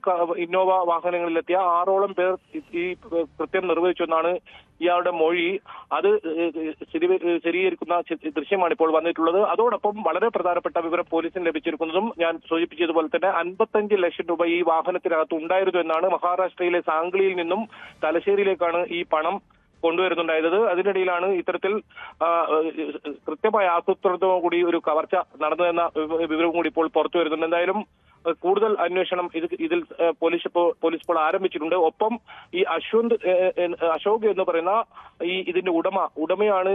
Speaker 9: ഇന്നോവ വാഹനങ്ങളിലെത്തിയ 6ഓളം പേർ ഈ കൃത്യം നിർവഹിച്ചു എന്നാണ് ഇയാളുടെ മൊഴി. അത് സ്ഥിരീകരിക്കുന്ന ദൃശ്യമാണ് ഇപ്പോൾ വന്നിട്ടുള്ളത്. അതോടൊപ്പം വളരെ പ്രധാനപ്പെട്ട വിവരം പോലീസിന് ലഭിച്ചിരിക്കുന്നതും ഞാൻ സൂചിപ്പിച്ചതുപോലെ തന്നെ 55 ലക്ഷം രൂപ ഈ വാഹനത്തിനകത്ത് ഉണ്ടായിരുന്നു എന്നാണ്. മഹാരാഷ്ട്രയിലെ സാംഗ്ലിയിൽ നിന്നും തലശ്ശേരിയിലേക്കാണ് ഈ പണം കൊണ്ടുവരുന്നുണ്ടായത്. അതിനിടയിലാണ് ഇത്തരത്തിൽ കൃത്യമായ ആസൂത്രണത്തോടു കൂടി ഒരു കവർച്ച നടന്നതെന്ന വിവരവും കൂടി ഇപ്പോൾ പുറത്തു വരുന്നുണ്ട്. എന്തായാലും കൂടുതൽ അന്വേഷണം ഇതിൽ പോലീസ് ഇപ്പോൾ ആരംഭിച്ചിട്ടുണ്ട്. ഒപ്പം ഈ അശോക് എന്ന് പറയുന്ന ഇതിന്റെ ഉടമയാണ്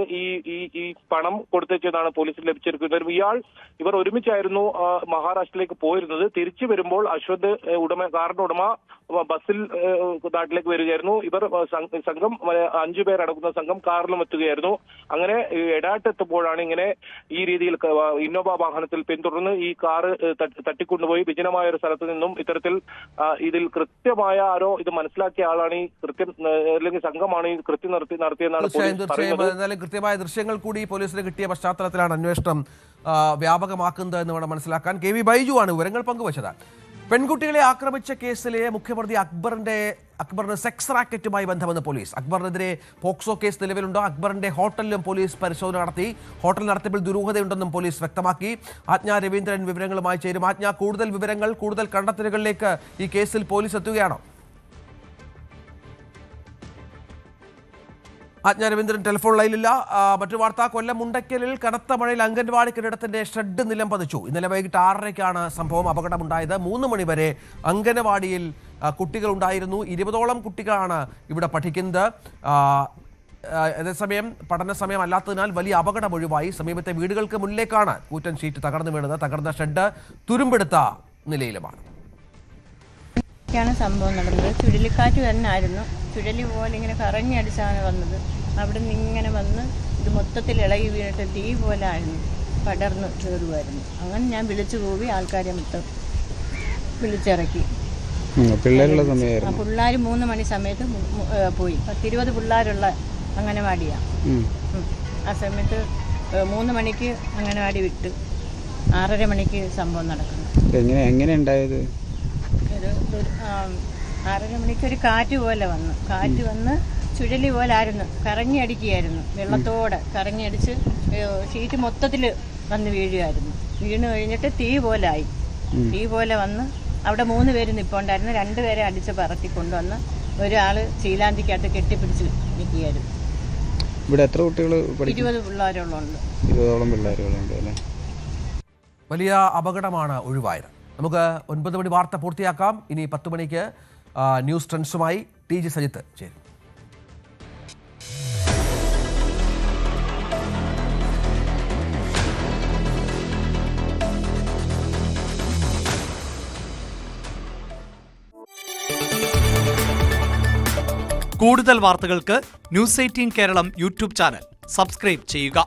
Speaker 9: ഈ പണം കൊടുത്തേച്ചെന്നാണ് പോലീസിന് ലഭിച്ചിരിക്കുന്നത്. ഇവർ ഒരുമിച്ചായിരുന്നു മഹാരാഷ്ട്രയിലേക്ക് പോയിരുന്നത്. തിരിച്ചു വരുമ്പോൾ അശ്വന്ത് കാറിന്റെ ഉടമ ബസ്സിൽ നാട്ടിലേക്ക് വരികയായിരുന്നു. ഇവർ സംഘം 5 പേരടങ്ങുന്ന സംഘം കാറിലും എത്തുകയായിരുന്നു. അങ്ങനെ എടാട്ടെത്തുമ്പോഴാണ് ഇങ്ങനെ ഈ രീതിയിൽ ഇന്നോവ വാഹനത്തിൽ പിന്തുടർന്ന് ഈ കാറ് തട്ടിക്കൊണ്ടുപോയി വിജനമായ ഒരു സ്ഥലത്ത് നിന്നും ഇത്തരത്തിൽ ഇതിൽ കൃത്യമായ ആരോ ഇത് മനസ്സിലാക്കിയ ആളാണ് ഈ കൃത്യം, അല്ലെങ്കിൽ സംഘമാണ് ഈ കൃത്യം നടത്തിയെന്നാണ്
Speaker 1: തീർച്ചയായും കൃത്യമായ ദൃശ്യങ്ങൾ കൂടി പോലീസിന് കിട്ടിയ പശ്ചാത്തലത്തിലാണ് അന്വേഷണം വ്യാപകമാക്കുന്നത് എന്ന് വേണം മനസ്സിലാക്കാൻ. കെ.വി. ബൈജു ആണ് വിവരങ്ങൾ പങ്കുവച്ചത്. പെൺകുട്ടികളെ ആക്രമിച്ച കേസിലെ മുഖ്യപ്രതി അക്ബറിന് സെക്സ് റാക്കറ്റുമായി ബന്ധമെന്ന് പോലീസ്. അക്ബറിനെതിരെ പോക്സോ കേസ് നിലവിലുണ്ട്. അക്ബറിന്റെ ഹോട്ടലിലും പോലീസ് പരിശോധന നടത്തി. ഹോട്ടൽ നടത്തിപ്പിൽ ദുരൂഹതയുണ്ടെന്നും പോലീസ് വ്യക്തമാക്കി. ആജ്ഞ രവീന്ദ്രൻ വിവരങ്ങളുമായി ചേരും. ആജ്ഞ, കൂടുതൽ വിവരങ്ങൾ, കൂടുതൽ കണ്ടെത്തലുകളിലേക്ക് ഈ കേസിൽ പോലീസ് എത്തുകയാണോ? ആജ്ഞ രവീന്ദ്രൻ ടെലിഫോൺ ലൈനിലില്ല. മറ്റു വാർത്ത, കൊല്ലം മുണ്ടയ്ക്കലിൽ കനത്ത മഴയിൽ അംഗൻവാടി കെട്ടിടത്തിന്റെ ഷെഡ് നിലം പതിച്ചു. ഇന്നലെ വൈകിട്ട് 6:30-ക്കാണ് സംഭവം. അപകടമുണ്ടായത്. 3 മണിവരെ അംഗനവാടിയിൽ കുട്ടികൾ ഉണ്ടായിരുന്നു. 20ഓളം കുട്ടികളാണ് ഇവിടെ പഠിക്കുന്നത്. അതേസമയം പഠന സമയം അല്ലാത്തതിനാൽ വലിയ അപകടം ഒഴിവായി. സമീപത്തെ വീടുകൾക്ക് മുന്നിലേക്കാണ് കൂറ്റൻ ഷീറ്റ് തകർന്നു വീണത്. തകർന്ന ഷെഡ് തുരുമ്പെടുത്ത നിലയിലുമാണ്.
Speaker 10: സംഭവം നടന്നത് ചുഴലിക്കാറ്റ് തന്നെ ആയിരുന്നു. ചുഴലി പോലെ ഇങ്ങനെ കറങ്ങി അടിച്ചാണ് വന്നത്. അവിടെ നിന്ന് ഇങ്ങനെ വന്ന് ഇത് മൊത്തത്തിൽ ഇളകി വീണിട്ട് തീ പോലെ ആയിരുന്നു, പടർന്ന് കയറുമായിരുന്നു. അങ്ങനെ ഞാൻ വിളിച്ചു പോയി, ആൾക്കാരെ മൊത്തം വിളിച്ചിറക്കി. പിള്ളേരുള്ള സമയമായിരുന്നു. പിള്ളേർ 3 മണി സമയത്ത് പോയി. 10-20 പിള്ളേരുള്ള അംഗനവാടിയാണ്. ആ സമയത്ത് 3 മണിക്ക് അംഗനവാടി വിട്ട് 6:30 മണിക്ക് സംഭവം നടക്കുന്നു. എങ്ങനെ ഉണ്ടായത്? 6:30 മണിക്ക് ഒരു കാറ്റ് വന്ന് ചുഴലി പോലെ ആയിരുന്നു, കറങ്ങി അടിക്കുകയായിരുന്നു. വെള്ളത്തോടെ കറങ്ങി അടിച്ച് ഷീറ്റ് മൊത്തത്തിൽ വന്ന് വീണ് കഴിഞ്ഞിട്ട് തീ പോലെ വന്ന് അവിടെ 3 പേര് നിൽപ്പുണ്ടായിരുന്നു. 2 പേരെ അടിച്ച് പറത്തി കൊണ്ടുവന്ന് ഒരാൾ ചീലാന്തിക്കകത്ത് കെട്ടിപ്പിടിച്ച് നിൽക്കുകയായിരുന്നു. ഇവിടെ എത്ര കുട്ടികൾ? 20 പിള്ളേരുകളുണ്ട്. 20ഓളം പിള്ളേരുകളുണ്ട് അല്ലേ?
Speaker 1: വലിയ അപകടമാണ് ഒഴിവായത്. നമുക്ക് 9 മണി വാർത്ത പൂർത്തിയാക്കാം. ഇനി 10 മണിക്ക് ന്യൂസ് ട്രെൻഡ്സുമായി ടി ജി സജിത്ത് ചേരും.
Speaker 11: കൂടുതൽ വാർത്തകൾക്ക് news 18 Keralam YouTube channel subscribe ചെയ്യുക.